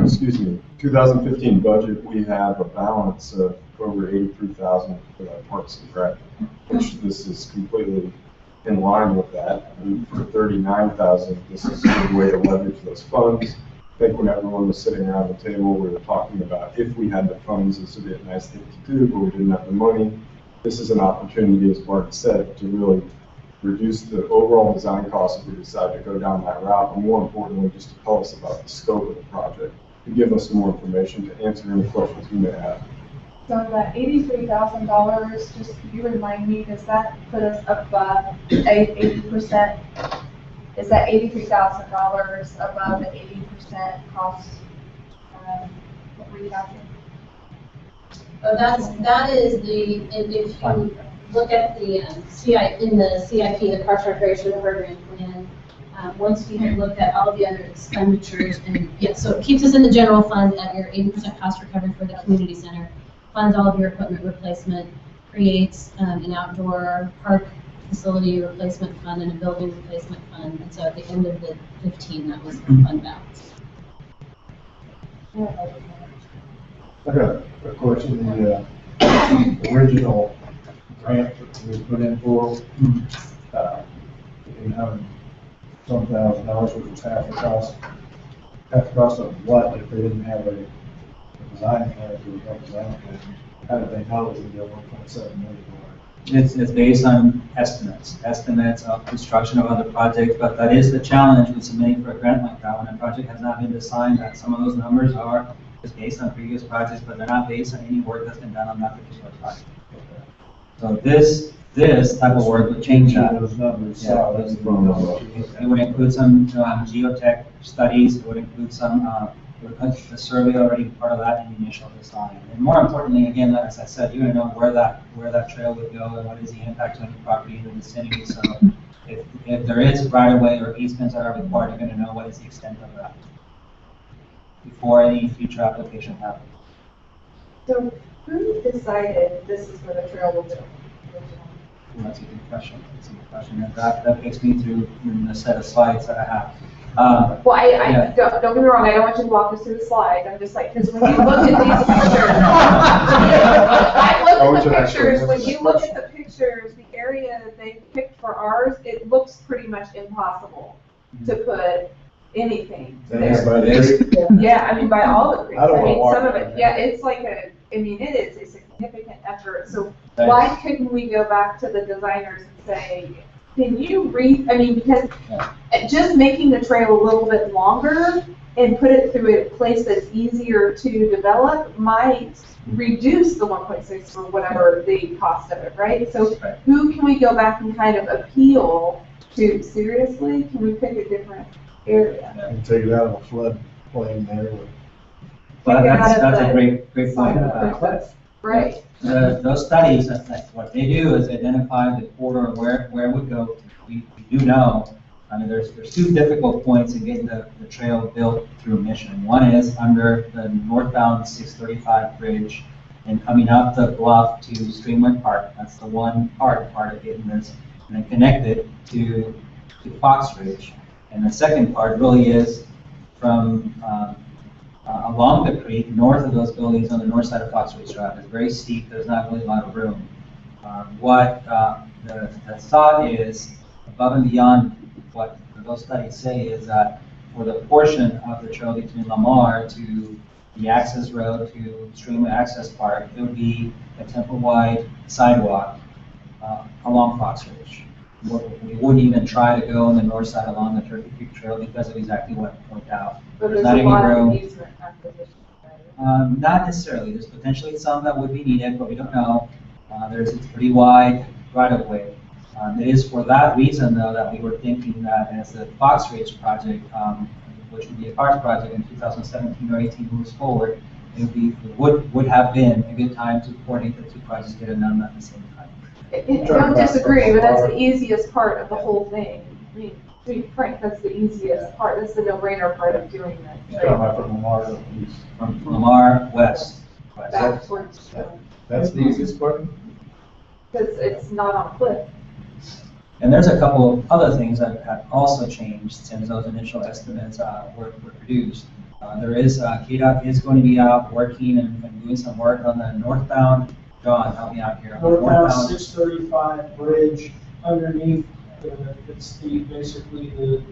[SPEAKER 1] excuse me, 2015 budget, we have a balance of over 83,000 for that Parks and Rec, which this is completely in line with that. And for 39,000, this is a good way to leverage those funds. I think when everyone was sitting around the table, we were talking about if we had the funds, this would be a nice thing to do, but we didn't have the money. This is an opportunity, as Bart said, to really reduce the overall design costs if we decide to go down that route, and more importantly, just to tell us about the scope of the project, to give us some more information to answer any questions we may have.
[SPEAKER 7] So that $83,000, just could you remind me, does that put us above 80%? Is that $83,000 above the 80% cost recapture?
[SPEAKER 10] That is the, if you look at the CIP, the Parks Recreation Program Plan, once we have looked at all the other expenditures, and yeah, so it keeps us in the general fund at your 80% cost recovery for the community center, funds all of your equipment replacement, creates an outdoor park facility replacement fund and a building replacement fund, and so at the end of the 15, that was the fund balance.
[SPEAKER 6] I got a question. The original grant that we put in for, some $1,000, which was half the cost. Half the cost of what if they didn't have a design plan for the design plan? How did they know it would be a $1.7 million?
[SPEAKER 12] It's based on estimates of construction of other projects, but that is the challenge with submitting for a grant like that when a project has not been designed. That some of those numbers are just based on previous projects, but they're not based on any work that's been done on that particular project. So this type of work would change that.
[SPEAKER 6] Those numbers,
[SPEAKER 12] Yeah. It would include some geotech studies. It would include some the survey already part of that in the initial design. And more importantly, again, as I said, you're going to know where that trail would go and what is the impact on the property in the vicinity. So if there is right of way or easements that are required, you're going to know what is the extent of that before any future application happens.
[SPEAKER 7] So who decided this is where the trail will go?
[SPEAKER 12] Well, that's a good question. And that takes me through the set of slides that I have.
[SPEAKER 7] Well,
[SPEAKER 12] Yeah.
[SPEAKER 7] don't get me wrong, I don't want you to walk us through the slides, I'm just like, because when you look at these pictures, when you look at the pictures, the area that they picked for ours, it looks pretty much impossible to put anything there. Yeah, I mean, by all the creeks,
[SPEAKER 6] I don't
[SPEAKER 7] I mean,
[SPEAKER 6] wanna
[SPEAKER 7] some of
[SPEAKER 6] walk
[SPEAKER 7] it,
[SPEAKER 6] down
[SPEAKER 7] yeah,
[SPEAKER 6] there.
[SPEAKER 7] it's like it is a significant effort, so why couldn't we go back to the designers and say, can you I mean, because just making the trail a little bit longer and put it through a place that's easier to develop might reduce the 1.6 or whatever the cost of it, right? So who can we go back and kind of appeal to? Seriously, can we pick a different area?
[SPEAKER 6] And take it out of the floodplain there.
[SPEAKER 12] Well,
[SPEAKER 7] Take it out
[SPEAKER 12] that's
[SPEAKER 7] of
[SPEAKER 12] a great point.
[SPEAKER 7] Right.
[SPEAKER 12] Those studies, what they do is identify the corridor where it would go to. We do know, I mean, there's two difficult points in getting the trail built through Mission. One is under the northbound 635 bridge and coming up the bluff to Streamwood Park. That's the one part of getting this, and then connect it to Fox Ridge. And the second part really is from along the creek, north of those buildings on the north side of Fox Ridge Drive. It's very steep, there's not really a lot of room. What the thought is, above and beyond what those studies say, is that for the portion of the trail between Lamar to the access road to Streamwood Access Park, it would be a temple-wide sidewalk along Fox Ridge. We wouldn't even try to go on the north side along the Turkey Creek Trail because of exactly what I pointed out.
[SPEAKER 7] But there's
[SPEAKER 12] not
[SPEAKER 7] a
[SPEAKER 12] any
[SPEAKER 7] lot
[SPEAKER 12] room.
[SPEAKER 7] of easement acquisition, right?
[SPEAKER 12] Not necessarily. There's potentially some that would be needed, but we don't know. It's pretty wide right of way. It is for that reason, though, that we were thinking that as the Fox Ridge project, which would be a park project in 2017 or 18 moves forward, would have been a good time to coordinate the two projects, get it done at the same time.
[SPEAKER 7] I don't disagree, but that's the easiest part of the whole thing. I mean, to be frank, that's the easiest part. That's the no-brainer part of doing that.
[SPEAKER 6] It's kind of from Lamar to east.
[SPEAKER 12] From Lamar west.
[SPEAKER 7] Back towards,
[SPEAKER 6] That's the easiest part?
[SPEAKER 7] because it's not on a cliff.
[SPEAKER 12] And there's a couple of other things that have also changed since those initial estimates were produced. KDOT is going to be out working and doing some work on the northbound. John, help me out here.
[SPEAKER 9] Northbound 635 bridge underneath, it's basically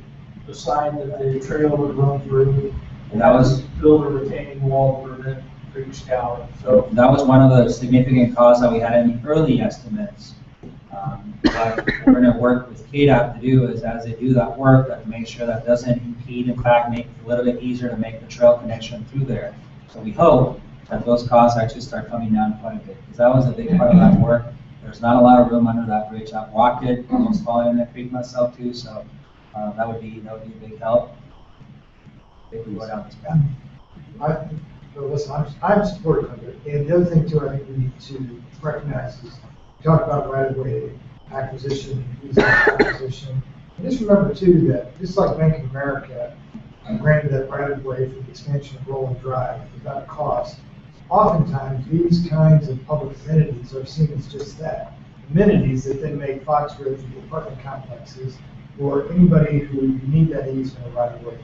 [SPEAKER 9] the side that the trail would run through.
[SPEAKER 12] And that was
[SPEAKER 9] build a retaining wall to prevent creek scouring.
[SPEAKER 12] So that was one of the significant costs that we had in the early estimates. What we're going to work with KDOT to do is, as they do that work, to make sure that doesn't impede, in fact, make it a little bit easier to make the trail connection through there. So we hope that those costs actually start coming down quite a bit, because that was a big part of that work. There's not a lot of room under that bridge. I've walked it, almost falling in the creek myself too, so that would be a big help if we go down this path.
[SPEAKER 4] Listen, I'm supportive of it, and the other thing too, I think we need to recognize is, talk about right-of-way acquisition, easement acquisition. And just remember too that, just like Bank of America granted that right-of-way for the expansion of Rolling Drive without cost, oftentimes these kinds of public amenities are seen as just that, amenities that then make Fox Ridge into apartment complexes, or anybody who need that easement or right-of-way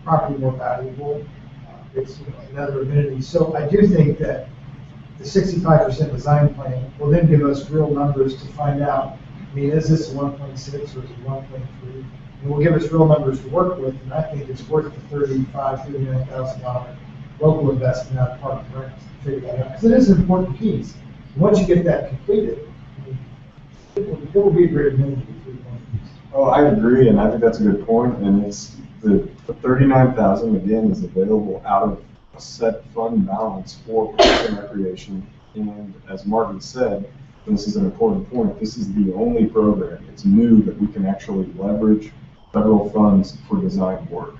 [SPEAKER 4] property more valuable. It's another amenity. So I do think that the 65% design plan will then give us real numbers to find out, I mean, is this 1.6 or is it 1.3? And will give us real numbers to work with, and I think it's worth the $39,000 local investment out of Park and Rec to figure that out, because it is an important piece. And once you get that completed, I mean, it will be a great amenity for the communities.
[SPEAKER 1] Oh, I agree, and I think that's a good point, and it's the 39,000 again is available out of a set fund balance for parks and recreation. And as Martin said, and this is an important point, this is the only program, it's new, that we can actually leverage federal funds for design work.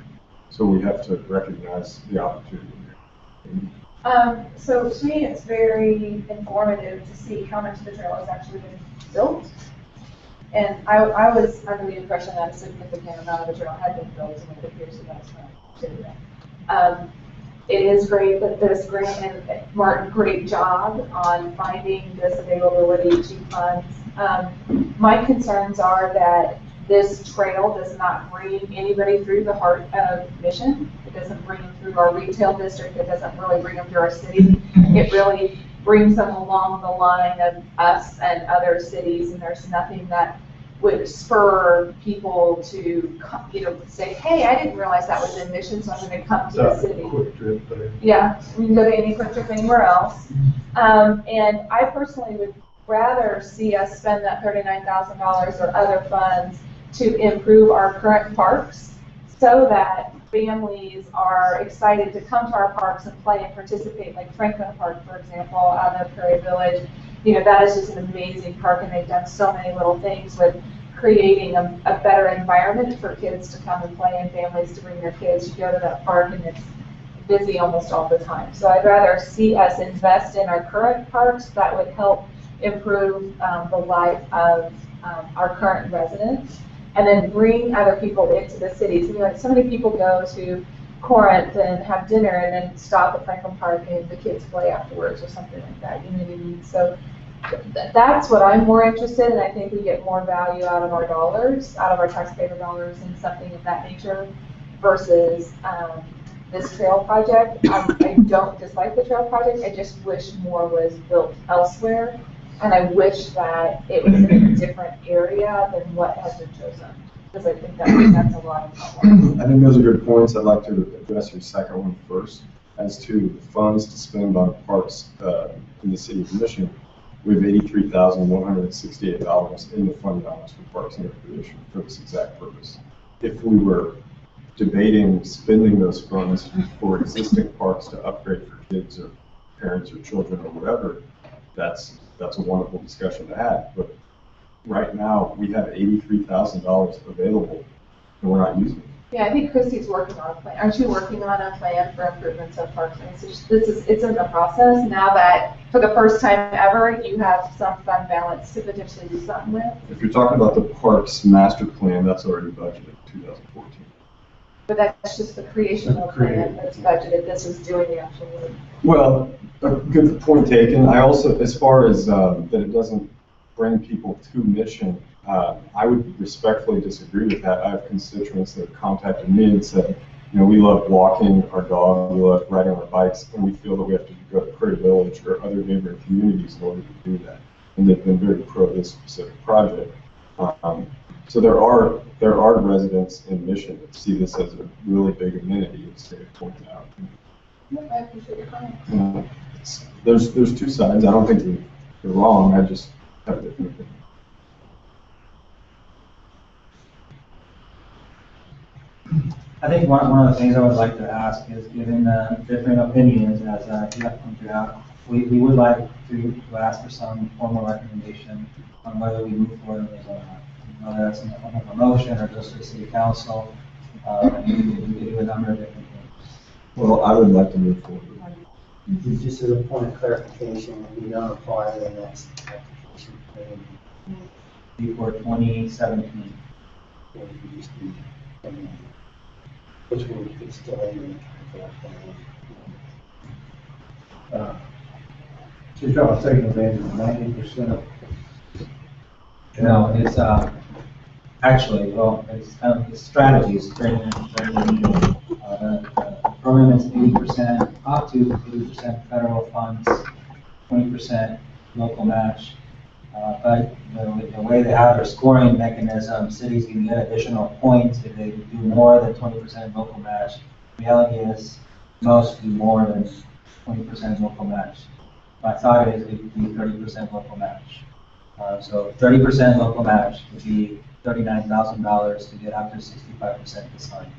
[SPEAKER 1] So we have to recognize the opportunity here.
[SPEAKER 7] So to me, it's very informative to see how much the trail has actually been built. And I was under the impression that a significant amount of the trail had been built, and it appears that that's not true. It is great that this grant, and Martin, great job on finding this availability to funds. My concerns are that this trail does not bring anybody through the heart of Mission. It doesn't bring them through our retail district. It doesn't really bring them through our city. It really brings them along the line of us and other cities, and there's nothing that would spur people to, say, hey, I didn't realize that was in Mission, so I'm going to come to the city.
[SPEAKER 6] Quick trip there.
[SPEAKER 7] Yeah, we can go to any quick trip anywhere else. And I personally would rather see us spend that $39,000 or other funds to improve our current parks so that families are excited to come to our parks and play and participate, like Franklin Park, for example, out of Prairie Village. You know, that is just an amazing park, and they've done so many little things with creating a better environment for kids to come and play and families to bring their kids. You go to that park and it's busy almost all the time. So I'd rather see us invest in our current parks. That would help improve the life of our current residents, and then bring other people into the cities. You know, like so many people go to Corinth and have dinner and then stop at Franklin Park and the kids play afterwards or something like that. You know what I mean? So that's what I'm more interested in. I think we get more value out of our dollars, out of our taxpayer dollars, in something of that nature versus this trail project. I don't dislike the trail project. I just wish more was built elsewhere. And I wish that it was in a different area than what has been chosen, because I think that's a lot of problems.
[SPEAKER 1] I think those are good points. I'd like to address your second one first. As to the funds to spend on parks in the city of Mission, we have $83,168 in the fund balance for parks and recreation for this exact purpose. If we were debating spending those funds for existing parks to upgrade for kids or parents or children or whatever, that's a wonderful discussion to have. But right now, we have $83,000 available, and we're not using it.
[SPEAKER 7] Yeah, I think Christy's working on a plan. Aren't you working on a plan for improvements of parks? And it's in the process now that for the first time ever, you have some fund balance to potentially do something with.
[SPEAKER 1] If you're talking about the parks master plan, that's already budgeted in 2014.
[SPEAKER 7] But that's just the creation of a plan that's budgeted. This is doing the actual work.
[SPEAKER 1] Well, a good point taken. I also, as far as that it doesn't bring people to Mission, I would respectfully disagree with that. I have constituents that have contacted me and said, you know, we love walking our dog, we love riding our bikes, and we feel that we have to go to Prairie Village or other neighboring communities in order to do that. And they've been very pro this specific project. So there are residents in Mission that see this as a really big amenity, as they pointed out.
[SPEAKER 7] I appreciate your comment.
[SPEAKER 1] There's two sides. I don't think you're wrong. I just have a different opinion.
[SPEAKER 12] I think one of the things I would like to ask is, given different opinions as you have pointed out, we would like to ask for some formal recommendation on whether we move forward with this or not. Whether that's in the form of a motion or just to city council, and we can do a number of different things.
[SPEAKER 1] Well, I would like to move forward.
[SPEAKER 2] Just as a point of clarification, we don't apply to the next application.
[SPEAKER 12] Before 2017.
[SPEAKER 2] Which will be still in
[SPEAKER 6] So you're talking about taking advantage of 90% of.
[SPEAKER 12] No, it's actually, well, it's kind of the strategies. The program is 80%, up to 80% federal funds, 20% local match. But the way they have their scoring mechanism, cities can get additional points if they do more than 20% local match. The reality is most do more than 20% local match. My thought is it would be 30% local match. So 30% local match would be $39,000 to get up to 65% this time.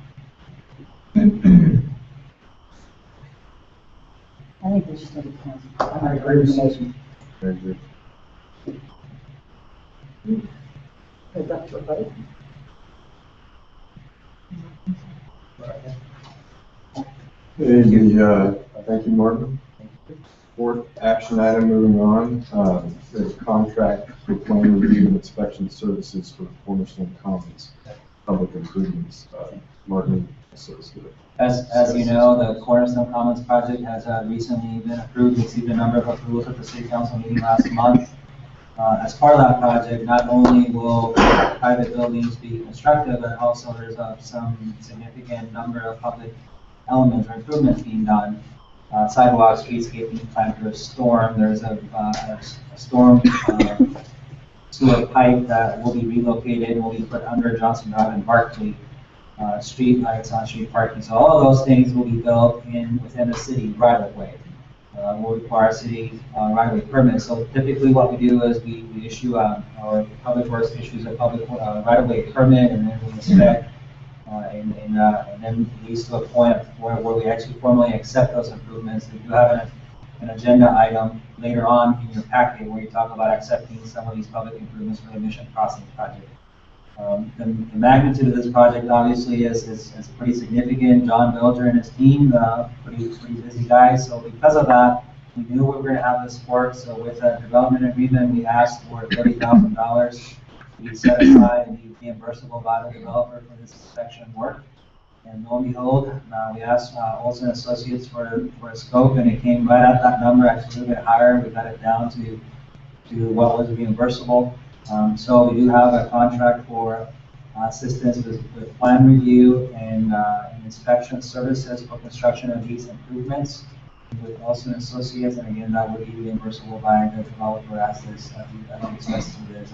[SPEAKER 11] I think we should take a chance.
[SPEAKER 6] I agree with you.
[SPEAKER 1] Very good.
[SPEAKER 11] Is that your vote?
[SPEAKER 1] Thank you, Martin. Fourth action item, moving on, there's a contract for plan review and inspection services for Cornerstone Commons, public improvements. Martin, associate.
[SPEAKER 12] As you know, the Cornerstone Commons project has recently been approved, received a number of approvals at the city council meeting last month. As part of that project, not only will private buildings be constructed, but also there's some significant number of public elements or improvements being done. Sidewalks, streetscaping, plan for a storm. There's a storm sewer pipe that will be relocated and will be put under Johnson Drive and Barkley. Streetlights, on-street parking. So all of those things will be built within the city right of way. will require city right-of-way permit. So typically what we do is we issue, our Public Works issues a public right-of-way permit, and then we inspect, and then it leads to a point where we actually formally accept those improvements. We do have an agenda item later on in your packet where you talk about accepting some of these public improvements for the Mission Crossing project. The magnitude of this project obviously is pretty significant. John Belger and his team, pretty busy guys. So because of that, we knew we were going to have this work. So with a development agreement, we asked for $30,000 to be set aside and be reimbursable by the developer for this inspection work. And lo and behold, we asked Olsson Associates for a scope, and it came right at that number, actually a little bit higher. We got it down to what was reimbursable. So we do have a contract for assistance with plan review and inspection services for construction of these improvements with Olsson Associates, and again, that would be reimbursable by the developer as this expressed to this.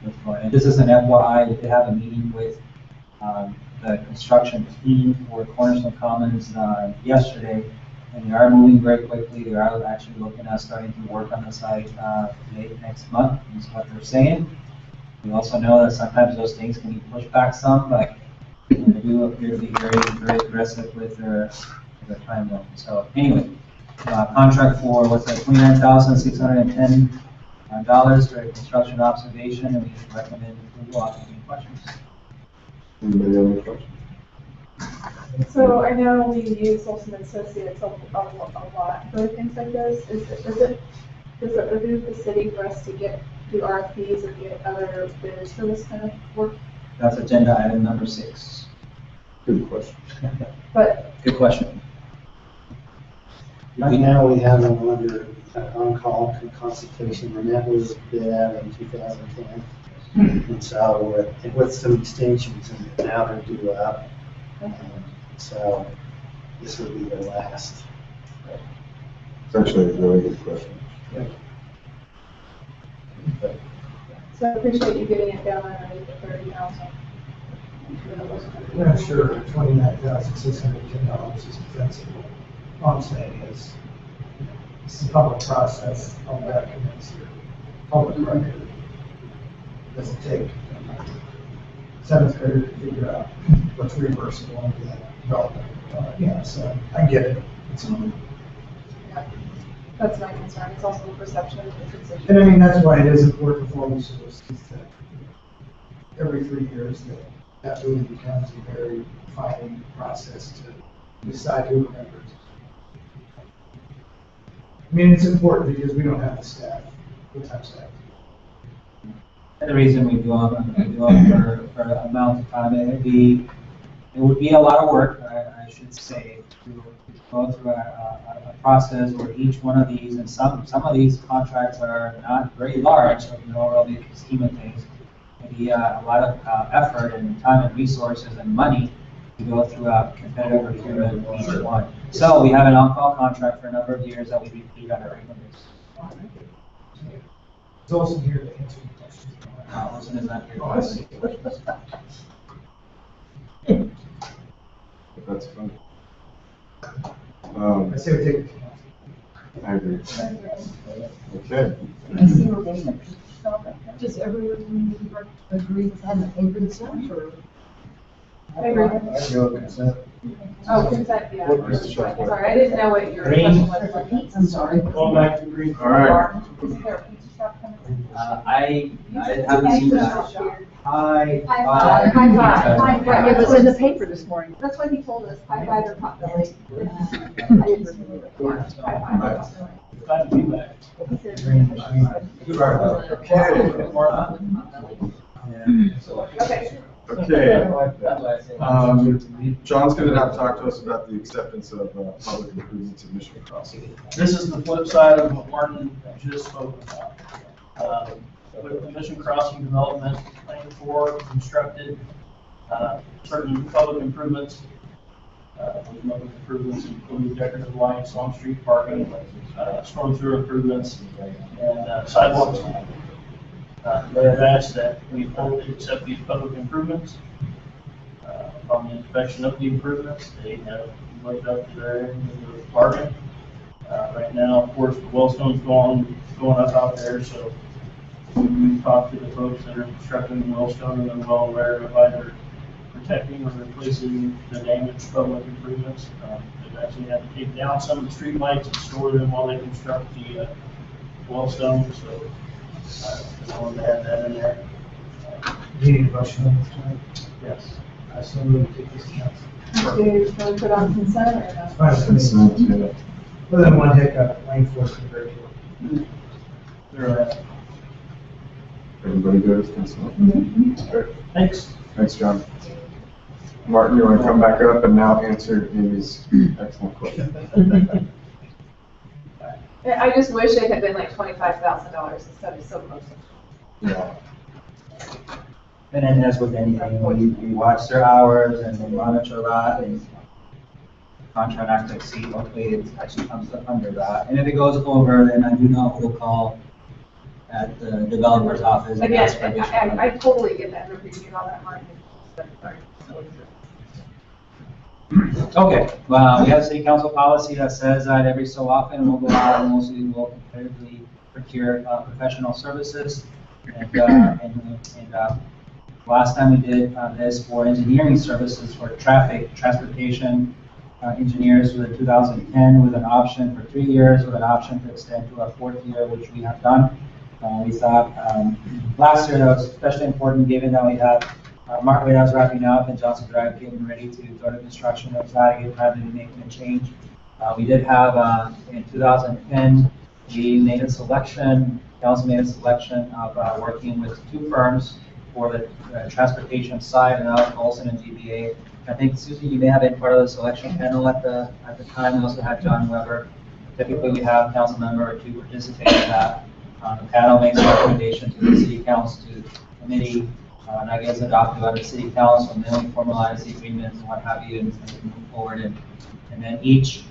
[SPEAKER 12] And this is an FYI. We did have a meeting with the construction team for Cornerstone Commons yesterday, and they are moving very quickly. They are actually looking at starting to work on the site late next month, is what they're saying. We also know that sometimes those things can be pushed back some, but they do appear to be very aggressive with their timeline. So anyway, contract for $29,610 for a construction observation, and we recommend approval. Any questions?
[SPEAKER 1] Anybody have any questions?
[SPEAKER 7] So I know we use Olsson Associates a lot for things like this. Does it behoove the city for us to do RFPs or get other bidders for this kind of work?
[SPEAKER 12] That's agenda item number 6.
[SPEAKER 1] Good question.
[SPEAKER 7] But
[SPEAKER 12] Good question.
[SPEAKER 2] Right now, we have them under on-call consultation, and that was bid out in 2010. And so with some extensions, and now they're due up. So this will be the last.
[SPEAKER 1] It's actually a really good question.
[SPEAKER 7] so I appreciate you getting it down underneath the 30,000.
[SPEAKER 4] I'm sure $29,610 is expensive. All I'm saying is, it's a public process, all documents here, public record. Does it take 7th grader to figure out what's reversible and that development? Yeah, so I get it.
[SPEAKER 7] Yeah. That's my concern. It's also the perception of the decision.
[SPEAKER 4] And I mean, that's why it is important for we sources that every 3 years that really becomes a very defining process to decide who remembers. I mean, it's important because we don't have the staff, full-time staff.
[SPEAKER 12] And the reason we do them for an amount of time, it would be a lot of work, I should say, to go through a process where each one of these, and some of these contracts are not very large, so you know, really scheme of things. Maybe a lot of effort and time and resources and money to go through a competitive procurement of each one. So we have an on-call contract for a number of years that we repeat on a regular basis.
[SPEAKER 4] It's also here to answer your questions.
[SPEAKER 12] Olsson is not here.
[SPEAKER 4] Oh, I see.
[SPEAKER 1] That's fun.
[SPEAKER 4] I say we take it to council.
[SPEAKER 1] I agree. Okay.
[SPEAKER 11] I see we're getting a pizza shop. Does everyone agree with having a consent or?
[SPEAKER 7] I agree.
[SPEAKER 6] I go with consent.
[SPEAKER 7] Oh, consent, yeah.
[SPEAKER 1] What was the short one?
[SPEAKER 7] Sorry, I didn't know what your
[SPEAKER 9] Green.
[SPEAKER 7] question was.
[SPEAKER 11] I'm sorry.
[SPEAKER 9] Going back to green.
[SPEAKER 1] All right.
[SPEAKER 7] Is there a pizza shop coming?
[SPEAKER 12] I haven't seen that. High
[SPEAKER 3] High
[SPEAKER 12] five.
[SPEAKER 3] five.
[SPEAKER 11] It was in the paper this morning.
[SPEAKER 3] That's what he told us, high five or pot belly. I didn't see it. High five or pot belly.
[SPEAKER 9] Glad to be back.
[SPEAKER 7] Okay.
[SPEAKER 1] Okay. John's going to now talk to us about the acceptance of public improvements in Mission Crossing.
[SPEAKER 9] This is the flip side of what Martin just spoke about. With the Mission Crossing development planned for, constructed, certain public improvements, including decorative lights, on street parking, storm sewer improvements, and sidewalks. They have asked that we fully accept these public improvements. Upon the inspection of the improvements, they have lived up to their end of the bargain. Right now, of course, the Wellstone's going up out there, so we've talked to the folks that are constructing the Wellstone, and they're well aware of either protecting or replacing the damaged public improvements. They've actually had to take down some of the streetlights and store them while they construct the Wellstone, so I wanted to add that in there.
[SPEAKER 4] Do you need a motion on this one?
[SPEAKER 9] Yes.
[SPEAKER 4] I still move to take this council.
[SPEAKER 7] Shall we put on consent or not?
[SPEAKER 4] Fine, so
[SPEAKER 1] Consent, yeah.
[SPEAKER 4] other than one hiccup, lane enforcement very short.
[SPEAKER 9] They're,
[SPEAKER 1] Everybody good with consent? All right.
[SPEAKER 9] thanks.
[SPEAKER 1] Thanks, John. Martin, you want to come back up and now answer Amy's excellent question?
[SPEAKER 7] I just wish it had been like $25,000 instead of so close.
[SPEAKER 1] Yeah.
[SPEAKER 12] And then as with anything, we watch their hours and we monitor that and contract not to exceed, hopefully it actually comes up under that. And if it goes over, then I do know who to call at the developer's office and
[SPEAKER 7] Again,
[SPEAKER 12] ask for additional.
[SPEAKER 7] I totally get that, repeating all that marketing.
[SPEAKER 12] Okay, well, we have city council policy that says that every so often we'll go out and we'll competitively procure professional services. And last time we did this for engineering services for traffic, transportation engineers with a 2010 with an option for 3 years with an option to extend to a 4th year, which we have done. We thought last year that was especially important given that we had Mark Wadehouse wrapping up and Johnson Drive getting ready to go to construction. It was not a good time to be making a change. We did have in 2010, we made a selection, council made a selection of working with 2 firms for the transportation side, and that was Olsson and GBA. I think, Susie, you may have been part of the selection panel at the time. We also had John Weber. Typically, we have a council member or 2 participate in that. The panel makes a recommendation to the city council, to the committee, and I guess adopted by the city council, and then we formalize the agreements and what have you, and move forward. And then each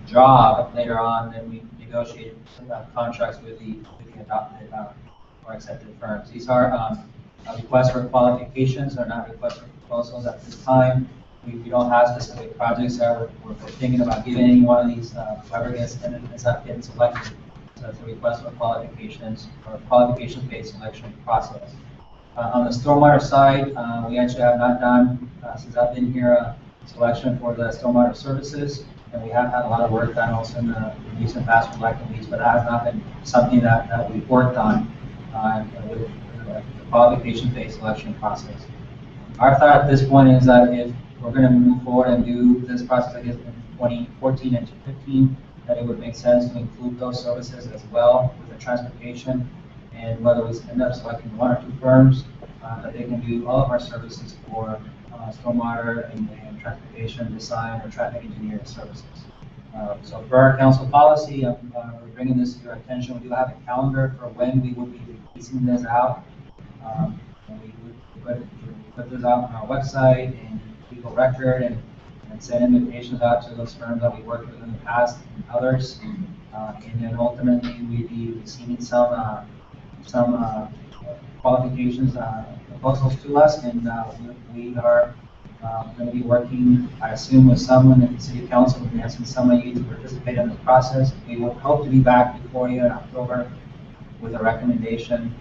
[SPEAKER 12] job later on, then we negotiated contracts with the adopted or accepted firms. These are requests for qualifications, or not requests for proposals at this time. We don't have specific projects that we're thinking about giving any one of these, whoever gets getting selected. So it's a request for qualifications or qualification-based selection process. On the stormwater side, we actually have not done, since I've been here, a selection for the stormwater services, and we have had a lot of work done also in the recent past for Black and Leaves, but that has not been something that we've worked on with the qualification-based selection process. Our thought at this point is that if we're going to move forward and do this process, I guess, in 2014 and 2015, that it would make sense to include those services as well with the transportation, and whether we end up selecting 1 or 2 firms, that they can do all of our services for stormwater and transportation design or traffic engineering services. So for our council policy, we're bringing this to your attention. We do have a calendar for when we would be releasing this out. And we would put this out on our website and legal record and send invitations out to those firms that we worked with in the past and others. And then ultimately we'd be receiving some qualifications, proposals to us, and we are going to be working, I assume, with someone in the city council, and asking some of you to participate in the process. We would hope to be back before you in October with a recommendation.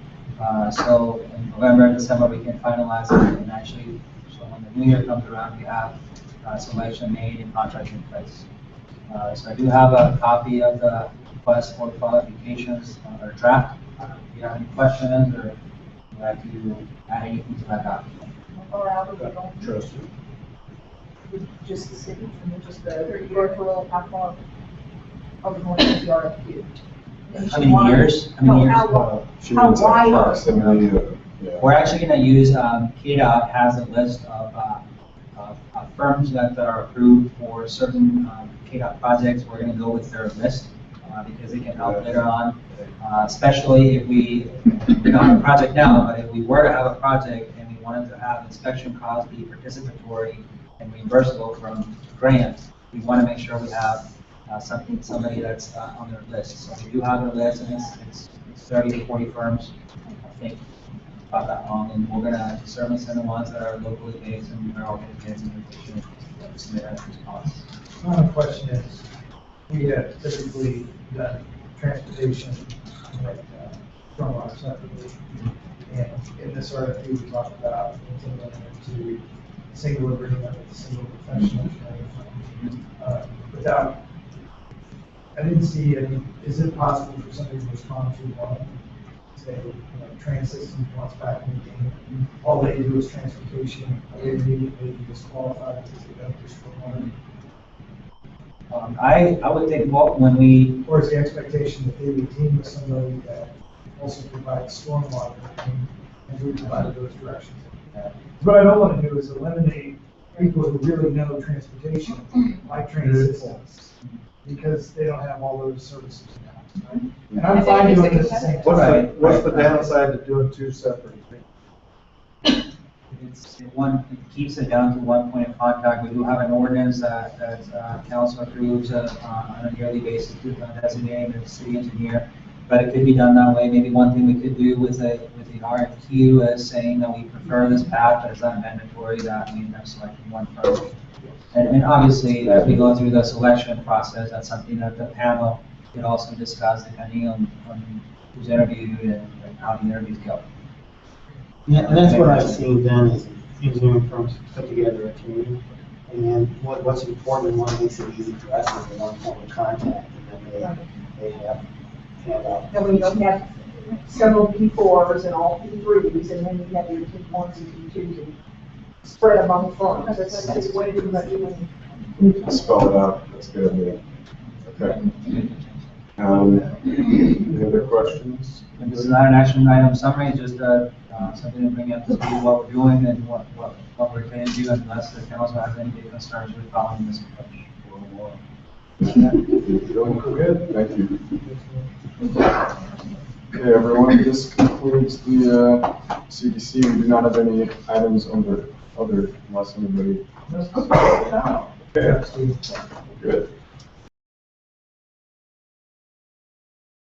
[SPEAKER 12] So in November, December, we can finalize it, and actually, so when the new year comes around, we have selection made and contract in place. So I do have a copy of the request for qualifications or draft. If you have any questions or would like to add anything to that document.
[SPEAKER 3] Or out of the don't
[SPEAKER 6] Trust you.
[SPEAKER 3] just the city, and then just the Rivarola, how far are we going to the RFQ?
[SPEAKER 12] How many years? How many years?
[SPEAKER 3] How wide?
[SPEAKER 1] Proximity of, yeah.
[SPEAKER 12] We're actually going to use, KDOT has a list of firms that are approved for certain KDOT projects. We're going to go with their list because they can help later on, especially if we don't have a project now, but if we were to have a project and we wanted to have inspection costs be participatory and reimbursable from grants, we want to make sure we have somebody that's on their list. So we do have a list, and it's 30 to 40 firms, I think, about that long, and we're going to certainly send the ones that are locally based and are organized in addition to submit as response.
[SPEAKER 4] My question is, we have typically done transportation and stormwater separately. And in this RFP, we talked about implementing into single agreement with a single professional engineering firm. Without, I didn't see any, is it possible for somebody to respond to one, say, trans system wants back in the game, all they do is transportation, are they immediately disqualified because they don't do stormwater?
[SPEAKER 12] I would think when we,
[SPEAKER 4] Or is the expectation that they would team with somebody that also provides stormwater and we provided those directions? What I don't want to do is eliminate people who really know transportation, like train systems, because they don't have all those services now. Right? And I'm fine doing this at the same time.
[SPEAKER 6] What's the downside to doing two separate things?
[SPEAKER 12] it keeps it down to one point of contact. We do have an ordinance that council approves on a yearly basis, designating the city engineer. But it could be done that way. Maybe one thing we could do with the RFQ is saying that we prefer this path, but it's not mandatory that we end up selecting one firm. And obviously, as we go through the selection process, that's something that the panel could also discuss depending on who's interviewed and how the interviews go.
[SPEAKER 2] Yeah, and that's what I've seen done is engineering firms put together a team. And what's important and what makes it easy for us is the one point of contact. And then they have handout.
[SPEAKER 3] Then we don't have several P4s and all P3s, and then you have your T1s and T2s and spread among firms. That's way too much.
[SPEAKER 1] Spell it out, that's a good idea. Okay. Any other questions?
[SPEAKER 12] And this is not an action item summary, it's just something to bring up to speed what we're doing and what we're going to do, unless the council has any big concerns with following this approach.
[SPEAKER 1] Good, thank you. Okay, everyone, this concludes the CDC. We do not have any items under other, unless anybody. Okay, good.